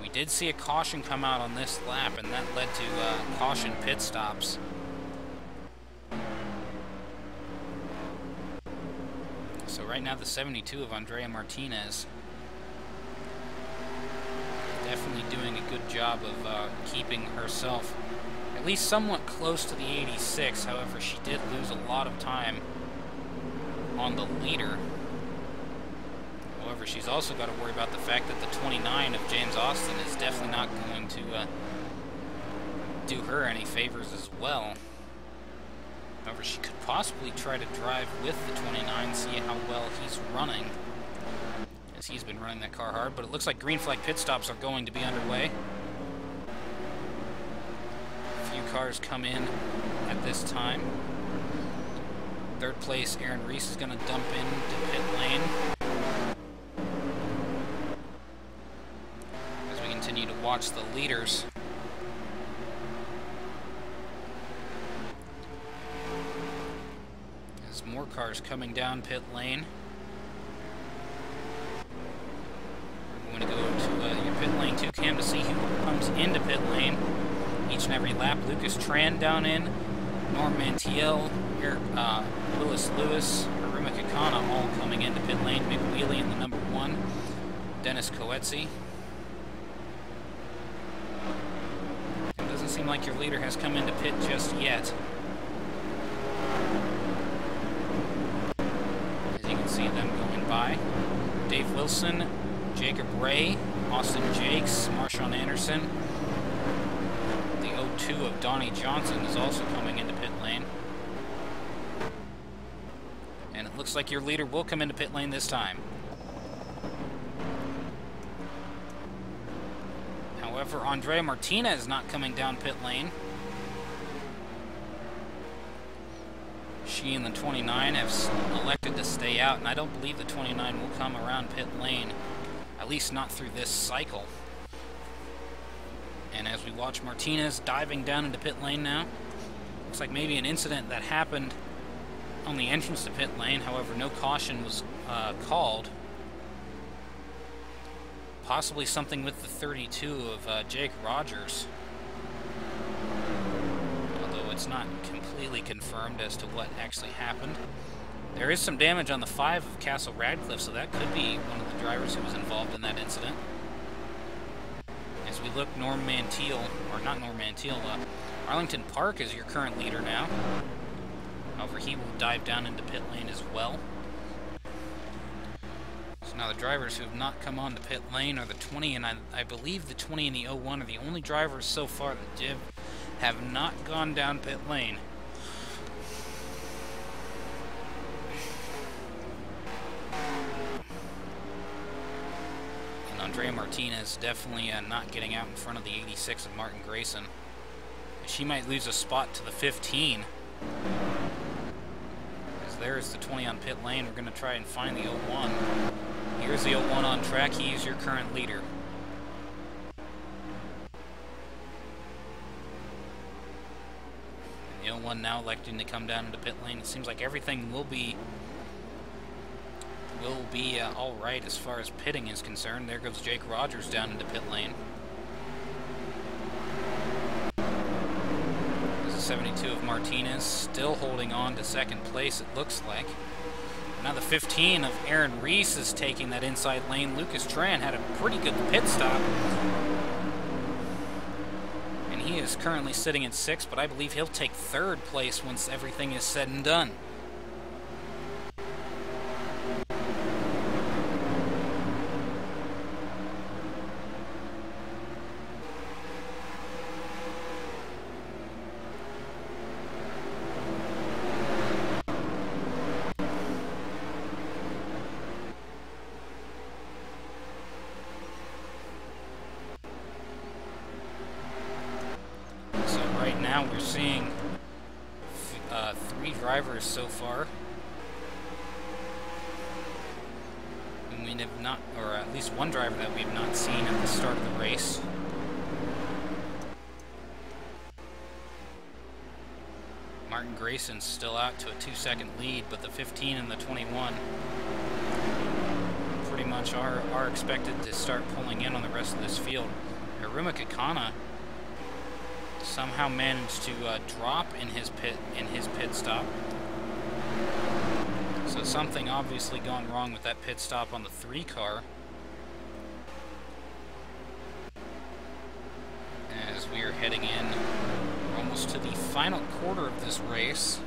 We did see a caution come out on this lap, and that led to caution pit stops. So right now the 72 of Andrea Martinez definitely doing a good job of keeping herself at least somewhat close to the 86. However, she did lose a lot of time on the leader. However, she's also got to worry about the fact that the 29 of James Austin is definitely not going to do her any favors as well. However, she could possibly try to drive with the 29, see how well he's running, as he's been running that car hard. But it looks like green flag pit stops are going to be underway. A few cars come in at this time. Third place, Aaron Reese is going to dump into pit lane. As we continue to watch the leaders. As more cars coming down pit lane. We're going to go to your pit lane 2 cam to see who comes into pit lane each and every lap. Lucas Tran down in, Norm Mantiel, Willis Lewis, Haruma Kakana all coming into pit lane. Mick Wheely in the number 1, Dennis Coetzee. It doesn't seem like your leader has come into pit just yet. As you can see them going by. Dave Wilson, Jacob Ray, Austin Jakes, Marshawn Anderson. The 02 of Donnie Johnson is also coming into pit lane. And it looks like your leader will come into pit lane this time. However, Andrea Martinez not coming down pit lane. She and the 29 have elected to stay out, and I don't believe the 29 will come around pit lane at least not through this cycle. And as we watch Martinez diving down into pit lane now, looks like maybe an incident that happened on the entrance to pit lane. However, no caution was called. Possibly something with the 32 of Jake Rogers. Although it's not completely confirmed as to what actually happened. There is some damage on the 5 of Castle Radcliffe, so that could be one of the drivers who was involved in that incident. As we look, Norm Manteel, or not Norm Manteel, Arlington Park is your current leader now. However, he will dive down into pit lane as well. So now the drivers who have not come on to pit lane are the 20, and I believe the 20 and the 01 are the only drivers so far that have not gone down pit lane. And Andrea Martinez definitely not getting out in front of the 86 of Martin Grayson. She might lose a spot to the 15. As there's the 20 on pit lane. We're going to try and find the 01. Here's the 01 on track. He is your current leader. And the 01 now electing to come down into pit lane. It seems like everything will be all right as far as pitting is concerned. There goes Jake Rogers down into pit lane. There's a 72 of Martinez, still holding on to second place, it looks like. Now the 15 of Aaron Reese is taking that inside lane. Lucas Tran had a pretty good pit stop. And he is currently sitting at 6th, but I believe he'll take 3rd place once everything is said and done. Now we're seeing 3 drivers so far. And we have not, or at least one driver that we have not seen at the start of the race. Martin Grayson's still out to a 2-second lead, but the 15 and the 21 pretty much are expected to start pulling in on the rest of this field. Aruma Kakana somehow managed to drop in his pit stop. So something obviously gone wrong with that pit stop on the 3 car. As we are heading in almost to the final quarter of this race.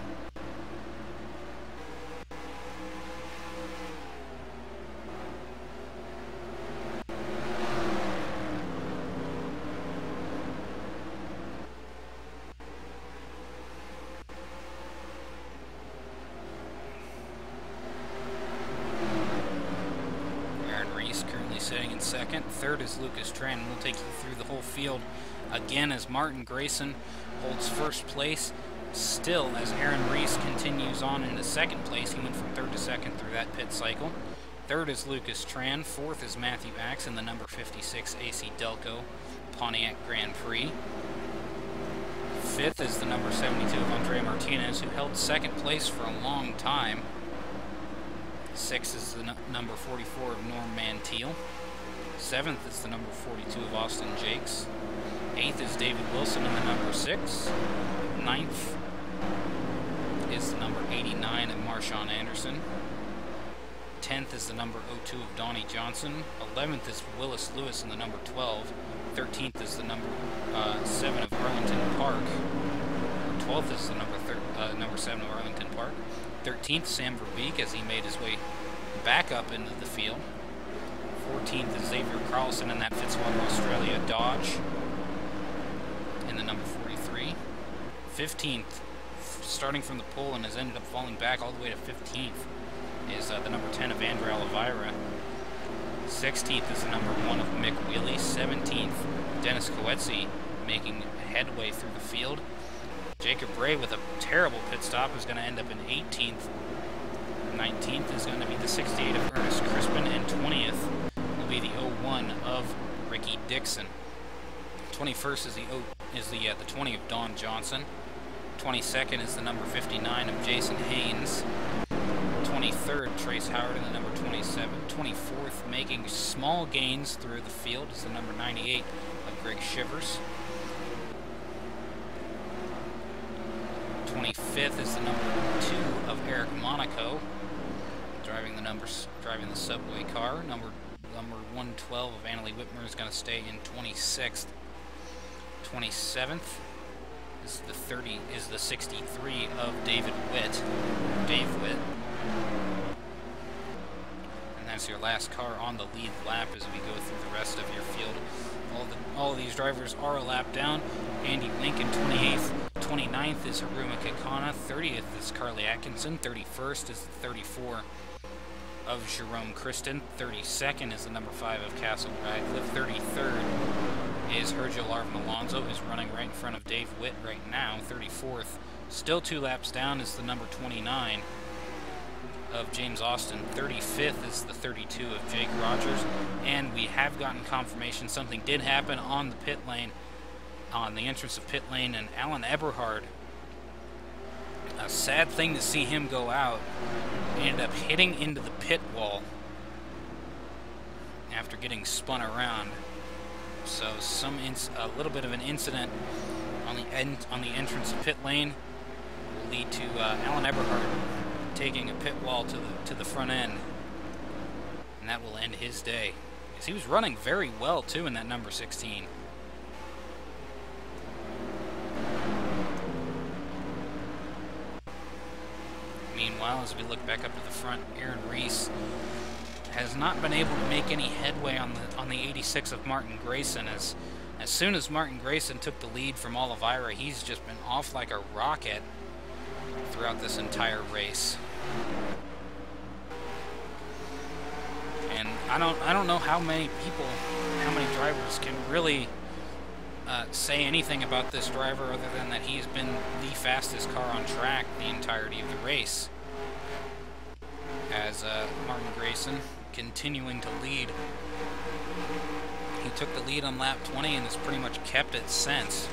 Sitting in 2nd. 3rd is Lucas Tran. We'll take you through the whole field again as Martin Grayson holds 1st place. Still, as Aaron Reese continues on into 2nd place. He went from 3rd to 2nd through that pit cycle. 3rd is Lucas Tran. 4th is Matthew Axe in the number 56 AC Delco Pontiac Grand Prix. 5th is the number 72 of Andrea Martinez, who held 2nd place for a long time. 6th is the number 44 of Norm Manteel. 7th is the number 42 of Austin Jakes. 8th is David Wilson in the number 6. 9th is the number 89 of Marshawn Anderson. 10th is the number 02 of Donnie Johnson. 11th is Willis Lewis in the number 12. 13th is the number 7 of Arlington Park. 12th is the number 7 of Arlington Park. 13th, Sam Verbeek, as he made his way back up into the field. 14th is Xavier Carlson in that Fitzwater Australia Dodge in the number 43. 15th, starting from the pole and has ended up falling back all the way to 15th, is the number 10 of Andrew Oliveira. 16th is the number 1 of Mick Wheely. 17th, Dennis Coetzee making headway through the field. Jacob Ray with a terrible pit stop is going to end up in 18th. 19th is going to be the 68 of Ernest Crispin, and 20th will be the 01 of Ricky Dixon. 21st is the 20 of Don Johnson. 22nd is the number 59 of Jason Haynes. 23rd, Trace Howard in the number 27. 24th, making small gains through the field, is the number 98 of Greg Shivers. 25th is the number 2 of Eric Monaco, driving the subway car. Number 112 of Annalie Whitmer is going to stay in 26th. 27th is the 63 of Dave Witt. And that's your last car on the lead lap as we go through the rest of your field. All of these drivers are a lap down. Andy Lincoln, 28th. 29th is Haruma Kekana. 30th is Carly Atkinson. 31st is the 34 of Jerome Kristen. 32nd is the number 5 of Castle Radcliffe. 33rd is Hergel Arvin Alonso, who's running right in front of Dave Witt right now. 34th, still 2 laps down, is the number 29 of James Austin. 35th is the 32 of Jake Rogers. And we have gotten confirmation something did happen on the pit lane, on the entrance of pit lane, and Alan Eberhard, a sad thing to see him go out, ended up hitting into the pit wall after getting spun around. So a little bit of an incident on the entrance of pit lane will lead to Alan Eberhard taking a pit wall to the front end, and that will end his day. Because he was running very well too in that number 16. Meanwhile, as we look back up to the front, Aaron Reese has not been able to make any headway on the 86 of Martin Grayson. As soon as Martin Grayson took the lead from Oliveira, he's just been off like a rocket throughout this entire race. And I don't know how many drivers can really say anything about this driver other than that he's been the fastest car on track the entirety of the race. As Martin Grayson continuing to lead. He took the lead on lap 20 and has pretty much kept it since.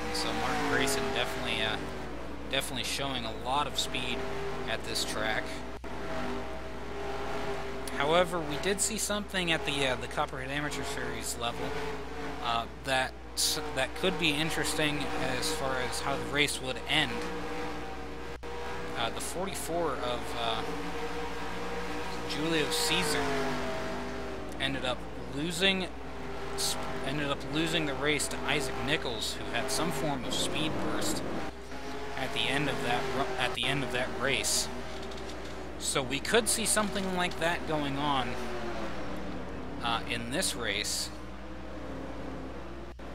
And so Martin Grayson definitely showing a lot of speed at this track. However, we did see something at the Copperhead Amateur Series level that could be interesting as far as how the race would end. The 44 of Julio Caesar ended up losing the race to Isaac Nichols, who had some form of speed burst at the end of that race. So we could see something like that going on in this race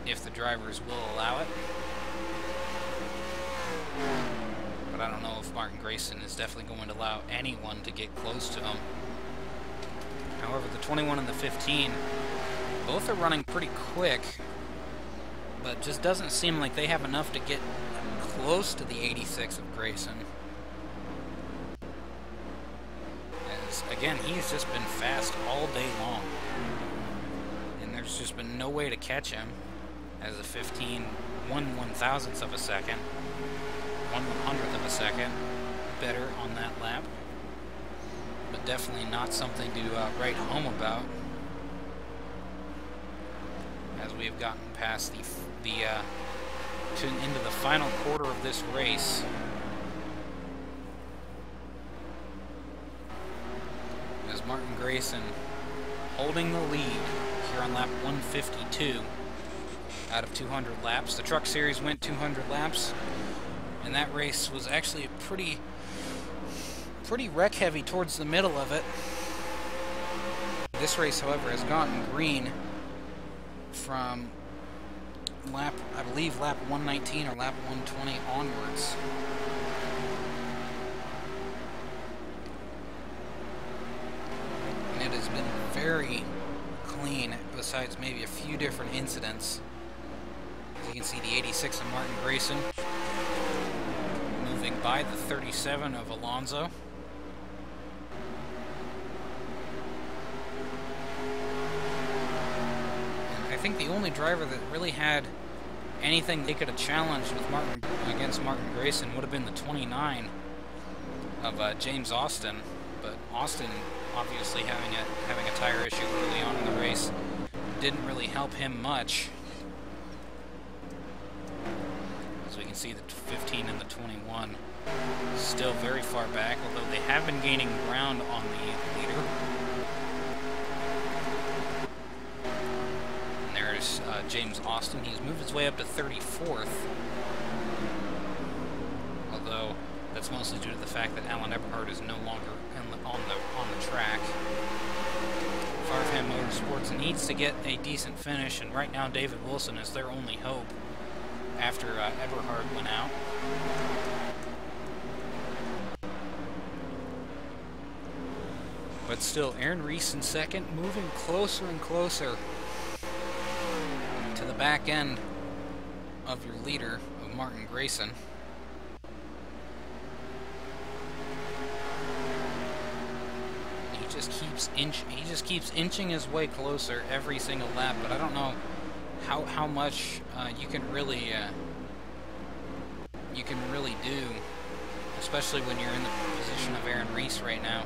if the drivers will allow it. But I don't know if Martin Grayson is definitely going to allow anyone to get close to him. However, the 21 and the 15, both are running pretty quick, but just doesn't seem like they have enough to get close to the 86 of Grayson. As, again, he's just been fast all day long, and there's just been no way to catch him, as the 15 1/1000th of a second. 1/100th of a second better on that lap, but definitely not something to write home about, as we have gotten past into the final quarter of this race. As Martin Grayson holding the lead here on lap 152 out of 200 laps. The Truck Series went 200 laps. And that race was actually pretty wreck heavy towards the middle of it. This race, however, has gotten green from lap, I believe, lap 119 or lap 120 onwards. And it has been very clean, besides maybe a few different incidents. As you can see, the 86 of Martin Grayson moving by the 37 of Alonso. think the only driver that really had anything they could have challenged with against Martin Grayson would have been the 29 of James Austin, but Austin obviously having a tire issue early on in the race didn't really help him much. As we can see, the 15 and the 21 still very far back, although they have been gaining ground on the leader. And there's James Austin. He's moved his way up to 34th, although that's mostly due to the fact that Alan Eberhard is no longer on the track. Farfan Motorsports needs to get a decent finish, and right now David Wilson is their only hope after Eberhard went out. But still, Aaron Reese in second, moving closer and closer to the back end of your leader, of Martin Grayson. He just keeps inching his way closer every single lap, but I don't know how much you can really do, especially when you're in the position of Aaron Reese right now.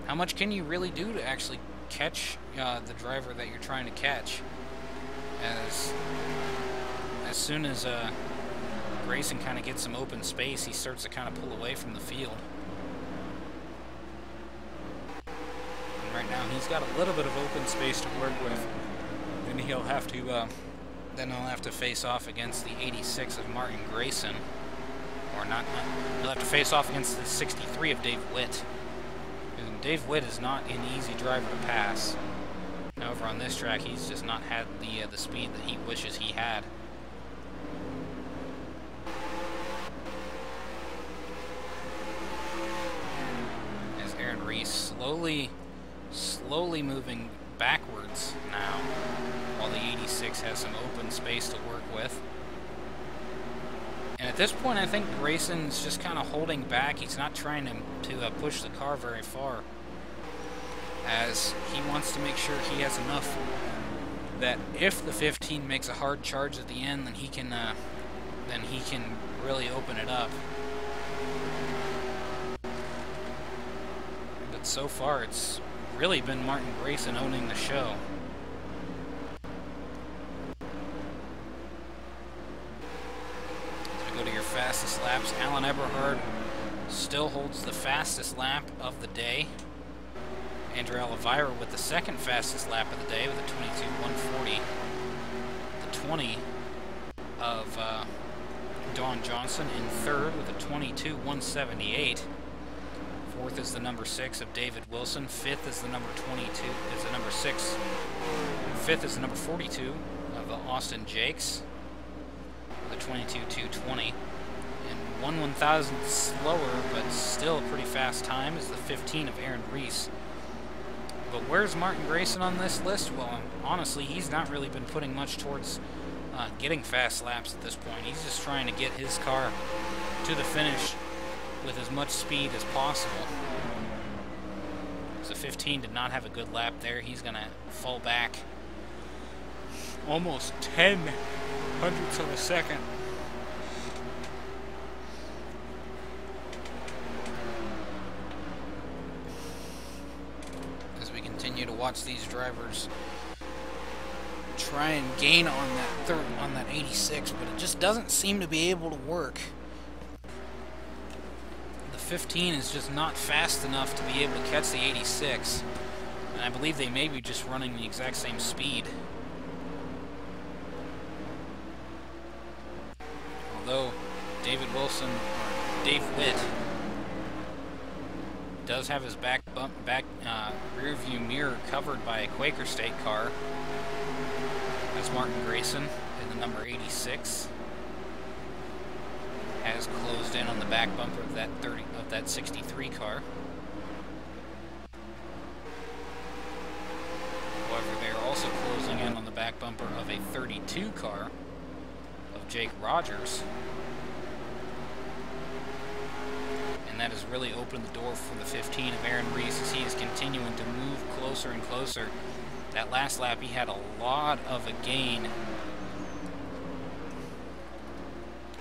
How much can you really do to actually catch the driver that you're trying to catch? As soon as Grayson kind of gets some open space, he starts to kind of pull away from the field. And right now he's got a little bit of open space to work with. Then he'll have to face off against the 86 of Martin Grayson, or not. He'll have to face off against the 63 of Dave Witt. And Dave Witt is not an easy driver to pass. However, on this track, he's just not had the speed that he wishes he had. As Aaron Reese slowly moving backwards now, while the 86 has some open space to work with. And at this point, I think Grayson's just kind of holding back. He's not trying to push the car very far, as he wants to make sure he has enough that if the 15 makes a hard charge at the end, then he can really open it up. But so far, it's really been Martin Grayson owning the show. As we go to your fastest laps, Alan Eberhard still holds the fastest lap of the day. Andrew Oliveira with the second fastest lap of the day with a 22:140. The 20 of Don Johnson in third with a 22:178. Fourth is the number 6 of David Wilson. Fifth is the number 22. Is the number 6. Fifth is the number 42 of Austin Jakes with a 22:220. And 1/1000th slower, but still a pretty fast time, is the 15 of Aaron Reese. But where's Martin Grayson on this list? Well, honestly, he's not really been putting much towards getting fast laps at this point. He's just trying to get his car to the finish with as much speed as possible. So 15 did not have a good lap there. He's going to fall back almost 10 hundredths of a second. Continue to watch these drivers try and gain on that 86, but it just doesn't seem to be able to work. The 15 is just not fast enough to be able to catch the 86, and I believe they may be just running the exact same speed. Although Dave Witt does have his rear view mirror covered by a Quaker State car. That's Martin Grayson in the number 86. Has closed in on the back bumper of that 63 car. However, they're also closing in on the back bumper of a 32 car of Jake Rogers. And that has really opened the door for the 15 of Aaron Reese as he is continuing to move closer and closer That last lap, he had a lot of a gain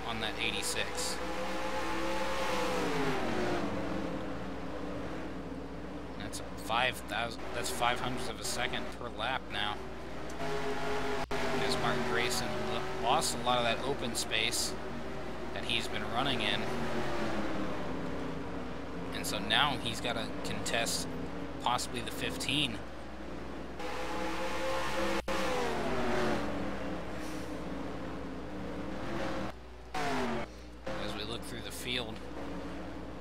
on that 86. That's 5,000. That's 500ths of a second per lap now. Because Martin Grayson lost a lot of that open space that he's been running in, and so now he's got to contest possibly the 15. Through the field,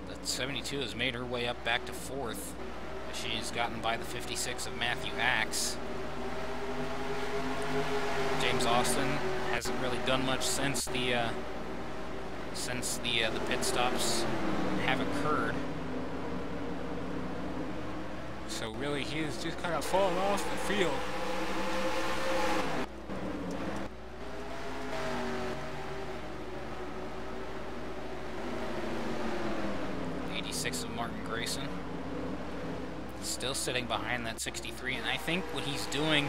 the 72 has made her way up back to 4th. She's gotten by the 56 of Matthew Axe. James Austin hasn't really done much since the pit stops have occurred. So really, he has just kind of fallen off the field. 86 of Martin Grayson. Still sitting behind that 63, and I think what he's doing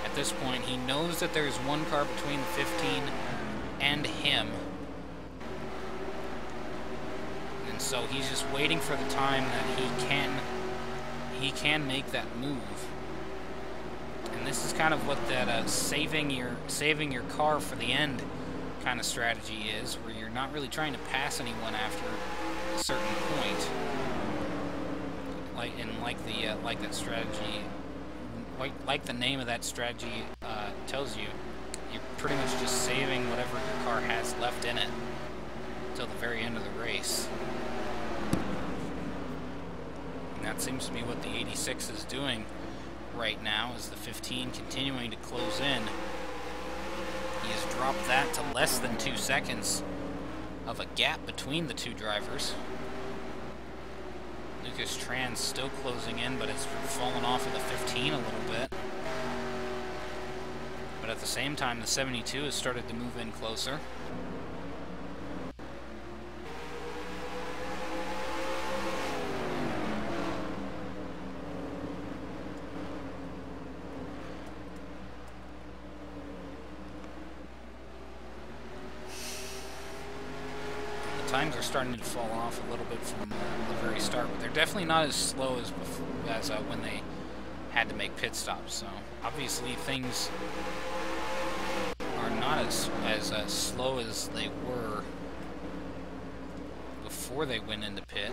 at this point, he knows that there's one car between the 15 and him. And so he's just waiting for the time that he can make that move. And this is kind of what that saving your car for the end kind of strategy is, where you're not really trying to pass anyone after a certain point. Like that strategy, like the name of that strategy tells you, you're pretty much just saving whatever your car has left in it until the very end of the race. And that seems to be what the 86 is doing right now, is the 15 continuing to close in. He has dropped that to less than 2 seconds of a gap between the two drivers. Lucas Tran's still closing in, but it's fallen off of the 15 a little bit. But at the same time, the 72 has started to move in closer. Times are starting to fall off a little bit from the very start, but they're definitely not as slow as when they had to make pit stops. So obviously things are not as slow as they were before they went into pit.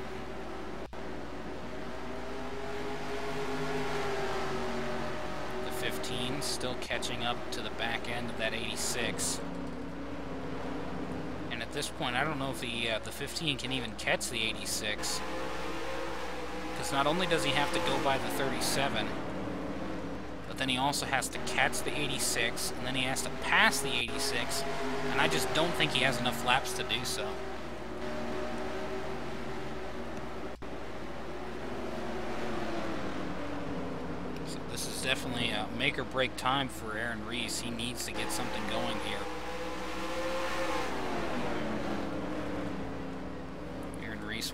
The 15 still catching up to the back end of that 86. At this point, I don't know if the 15 can even catch the 86, because not only does he have to go by the 37, but then he also has to catch the 86, and then he has to pass the 86, and I just don't think he has enough laps to do so. So this is definitely a make or break time for Aaron Reese. He needs to get something going here.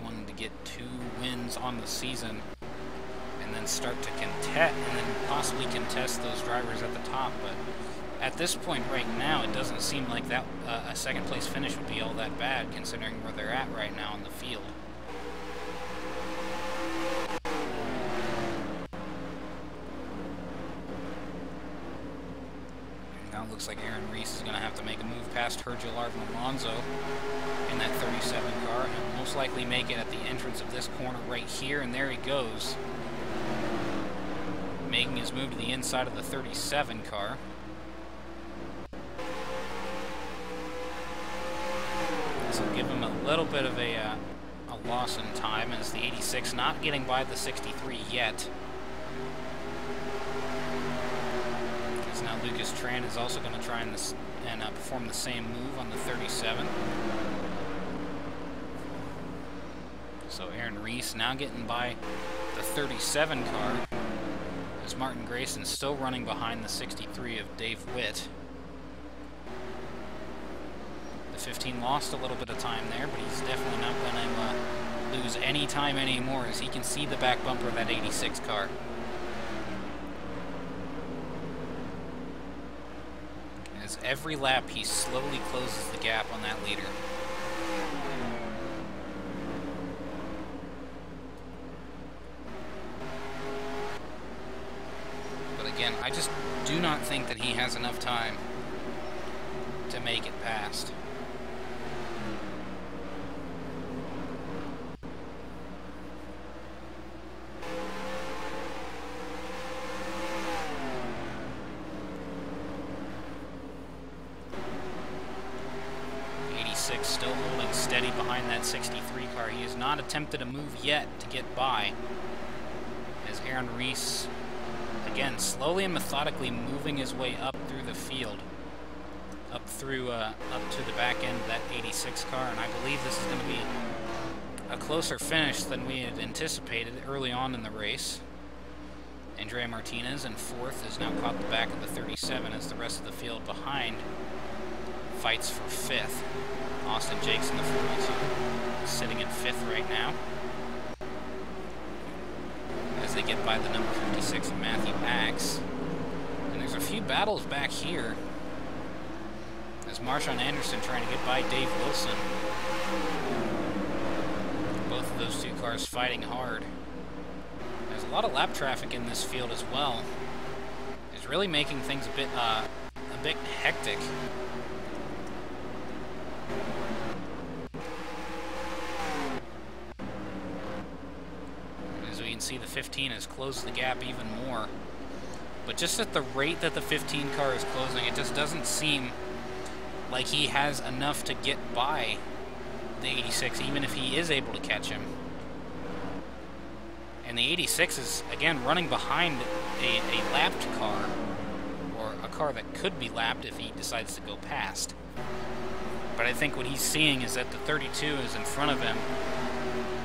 Wanted to get 2 wins on the season and then start to contest, and then possibly contest those drivers at the top. But at this point right now, it doesn't seem like that a second place finish would be all that bad, considering where they're at right now in the field. Now it looks like Aaron Reese is going to have to make a move past Hergel Arvin Alonso in that 37 car, and he'll most likely make it at the entrance of this corner right here, and there he goes, making his move to the inside of the 37 car. This will give him a little bit of a loss in time, as the 86 not getting by the 63 yet. Now Lucas Tran is also going to try and perform the same move on the 37. So Aaron Reese now getting by the 37 car, as Martin Grayson still running behind the 63 of Dave Witt. The 15 lost a little bit of time there, but he's definitely not going to lose any time anymore, as he can see the back bumper of that 86 car. every lap he slowly closes the gap on that leader. But again, I just do not think that he has enough time to make it past. Still holding steady behind that 63 car. He has not attempted a move yet to get by, as Aaron Reese, again, slowly and methodically moving his way up through the field, up to the back end of that 86 car, and I believe this is going to be a closer finish than we had anticipated early on in the race. Andrea Martinez in fourth has now caught the back of the 37 as the rest of the field behind fights for fifth. Austin Jakes in the 42, sitting in fifth right now, as they get by the number 56 of Matthew Axe. And there's a few battles back here, as Marshawn Anderson trying to get by Dave Wilson. Both of those two cars fighting hard. There's a lot of lap traffic in this field as well. It's really making things a bit hectic. As we can see, the 15 has closed the gap even more. But just at the rate that the 15 car is closing, it just doesn't seem like he has enough to get by the 86, even if he is able to catch him. And the 86 is, again, running behind a lapped car, or a car that could be lapped if he decides to go past. But I think what he's seeing is that the 32 is in front of him,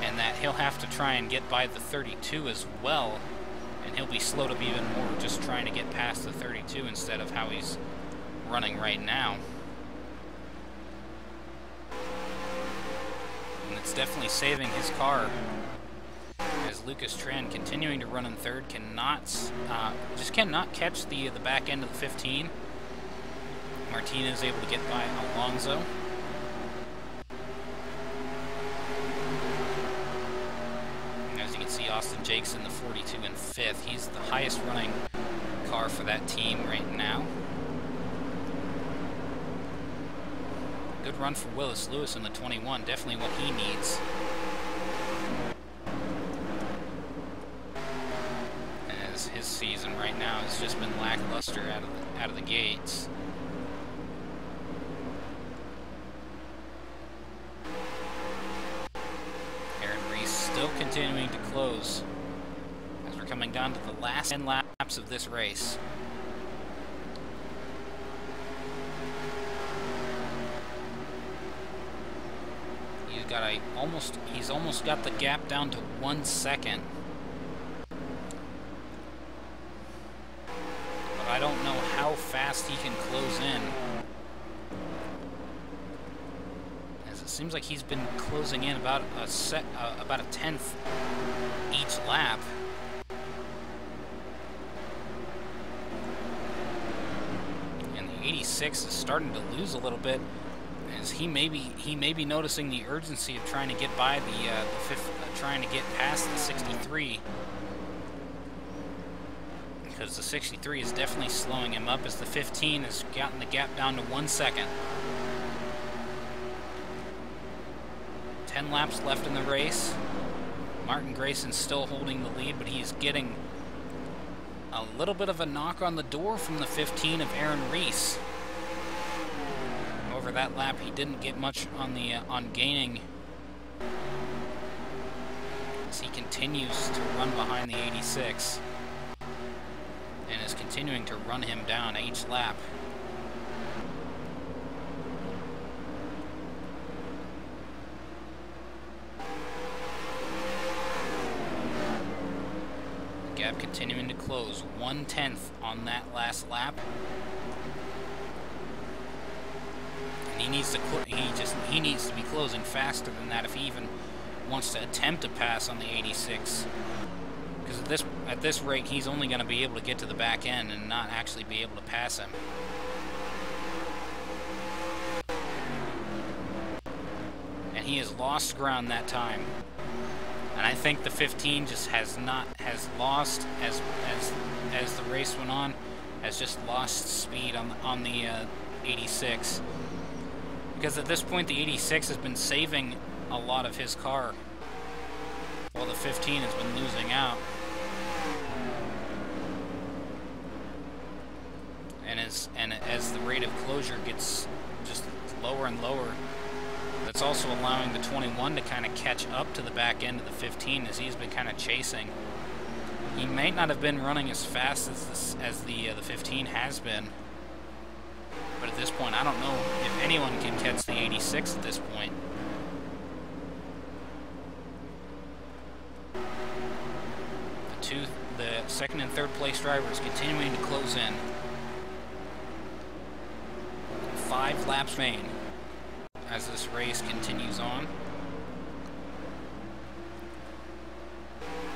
and that he'll have to try and get by the 32 as well, and he'll be slowed up even more just trying to get past the 32 instead of how he's running right now. And it's definitely saving his car, as Lucas Tran, continuing to run in third, just cannot catch the back end of the 15. Martinez able to get by Alonso. And as you can see, Austin Jakes in the 42 in fifth. He's the highest running car for that team right now. Good run for Willis Lewis in the 21, definitely what he needs. As his season right now has just been lackluster out of the gates. Still continuing to close as we're coming down to the last 10 laps of this race. He's almost got the gap down to 1 second. But I don't know how fast he can close in. It seems like he's been closing in about a tenth each lap. And the 86 is starting to lose a little bit, as he may be noticing the urgency of trying to get by trying to get past the 63. Because the 63 is definitely slowing him up, as the 15 has gotten the gap down to 1 second. 10 laps left in the race. Martin Grayson still holding the lead, but he's getting a little bit of a knock on the door from the 15 of Aaron Reese. Over that lap, he didn't get much on gaining, as he continues to run behind the 86 and is continuing to run him down each lap. Gap continuing to close, 1/10 on that last lap, and he needs to be closing faster than that if he even wants to attempt to pass on the 86. Because at this rate, he's only going to be able to get to the back end and not actually be able to pass him. he has lost ground that time. And I think the 15 just has lost as the race went on, has just lost speed on the 86. Because at this point the 86 has been saving a lot of his car, while the 15 has been losing out. And as the rate of closure gets just lower and lower, that's also allowing the 21 to kind of catch up to the back end of the 15 as he's been kind of chasing. He may not have been running as fast as the 15 has been, but at this point, I don't know if anyone can catch the 86 at this point. The second and third place drivers continuing to close in. 5 laps remain as this race continues on.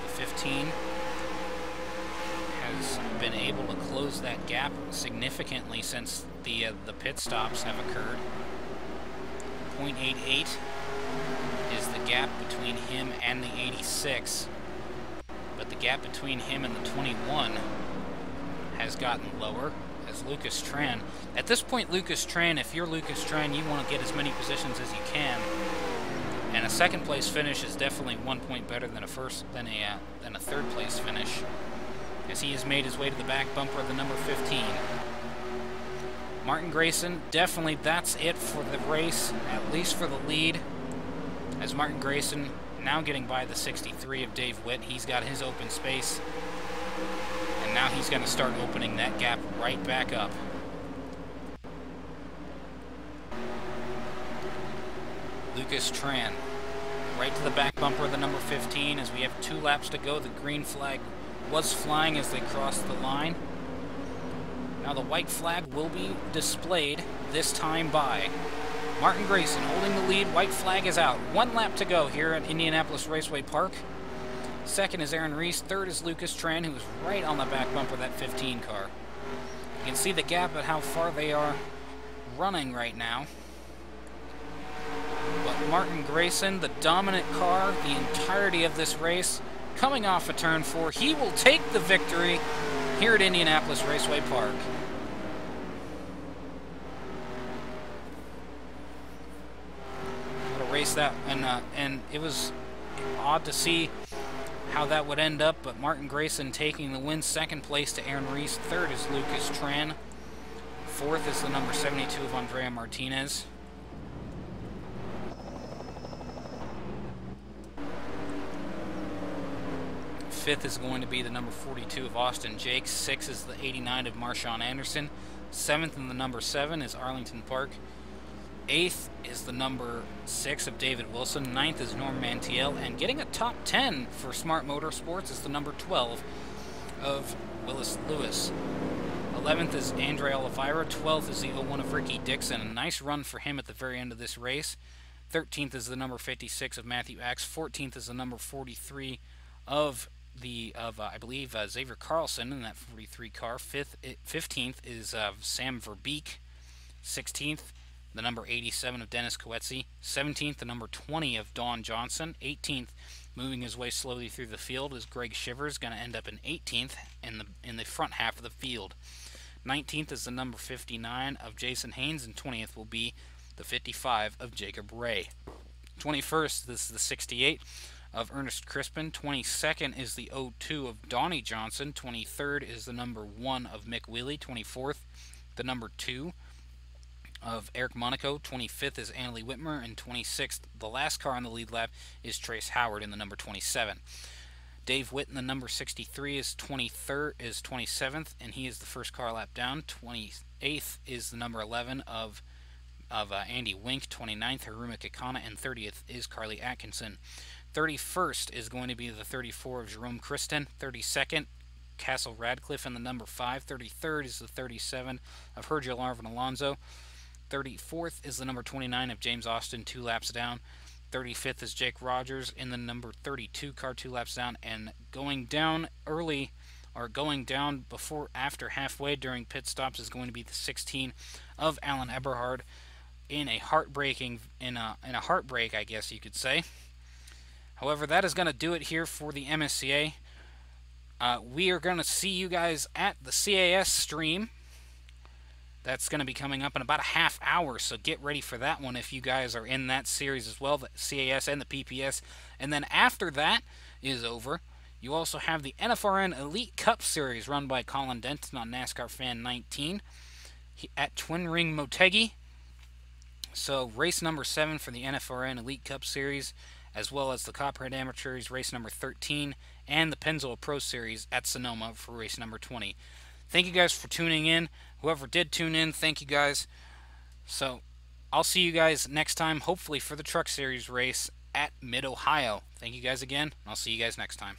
The 15 has been able to close that gap significantly since the pit stops have occurred. 0.88 is the gap between him and the 86, but the gap between him and the 21 has gotten lower. As Lucas Tran. At this point, Lucas Tran, if you're Lucas Tran, you want to get as many positions as you can. And a second place finish is definitely 1 point better than a third place finish, as he has made his way to the back bumper of the number 15. Martin Grayson, definitely that's it for the race, at least for the lead. As Martin Grayson now getting by the 63 of Dave Witt, he's got his open space. And now he's going to start opening that gap right back up. Lucas Tran, right to the back bumper of the number 15 as we have 2 laps to go. The green flag was flying as they crossed the line. Now the white flag will be displayed, this time by Martin Grayson holding the lead. White flag is out. 1 lap to go here at Indianapolis Raceway Park. Second is Aaron Reese. Third is Lucas Tran, who is right on the back bumper of that 15 car. You can see the gap at how far they are running right now. But Martin Grayson, the dominant car, the entirety of this race, coming off of turn 4, he will take the victory here at Indianapolis Raceway Park. What a race that, and it was odd to see how that would end up, but Martin Grayson taking the win. Second place to Aaron Reese. Third is Lucas Tran. Fourth is the number 72 of Andrea Martinez. Fifth is going to be the number 42 of Austin Jakes. Sixth is the 89 of Marshawn Anderson. Seventh and the number 7 is Arlington Park. Eighth is the number 6 of David Wilson. Ninth is Norm Mantiel. And getting a top 10 for Smart Motorsports is the number 12 of Willis Lewis. 11th is Andre Oliveira. 12th is the 01 of Ricky Dixon. A nice run for him at the very end of this race. 13th is the number 56 of Matthew Axe. 14th is the number 43 of I believe Xavier Carlson in that 43 car. 15th is Sam Verbeek. 16th, the number 87 of Dennis Coetzee. 17th, the number 20 of Don Johnson. 18th, moving his way slowly through the field, is Greg Shivers, going to end up in 18th in the front half of the field. 19th is the number 59 of Jason Haynes, and 20th will be the 55 of Jacob Ray. 21st, this is the 68 of Ernest Crispin. 22nd is the 02 of Donnie Johnson. 23rd is the number 1 of Mick Wheely. 24th, the number 2 of Eric Monaco. 25th is Annalie Whitmer. And 26th, the last car on the lead lap, is Trace Howard in the number 27. Dave Witt in the number 63 is 27th, and he is the first car lap down. 28th is the number 11 of Andy Wink. 29th, Haruma Kekana, and 30th is Carly Atkinson. 31st is going to be the 34 of Jerome Kristen. 32nd, Castle Radcliffe in the number 5. 33rd is the 37 of Hergil Arvin Alonso. 34th is the number 29 of James Austin, 2 laps down. 35th is Jake Rogers in the number 32 car, 2 laps down. And going down early, or going down after halfway during pit stops, is going to be the 16 of Alan Eberhard in a heartbreak, I guess you could say. However, that is going to do it here for the MSCA. We are going to see you guys at the CAS stream. That's going to be coming up in about a half hour, so get ready for that one if you guys are in that series as well, the CAS and the PPS. And then after that is over, you also have the NFRN Elite Cup Series run by Colin Denton on NASCAR Fan 19 at Twin Ring Motegi. So race number 7 for the NFRN Elite Cup Series, as well as the Copperhead Amateurs race number 13, and the Pennzoil Pro Series at Sonoma for race number 20. Thank you guys for tuning in. Whoever did tune in, thank you guys. So I'll see you guys next time, hopefully for the Truck Series race at Mid-Ohio. Thank you guys again, and I'll see you guys next time.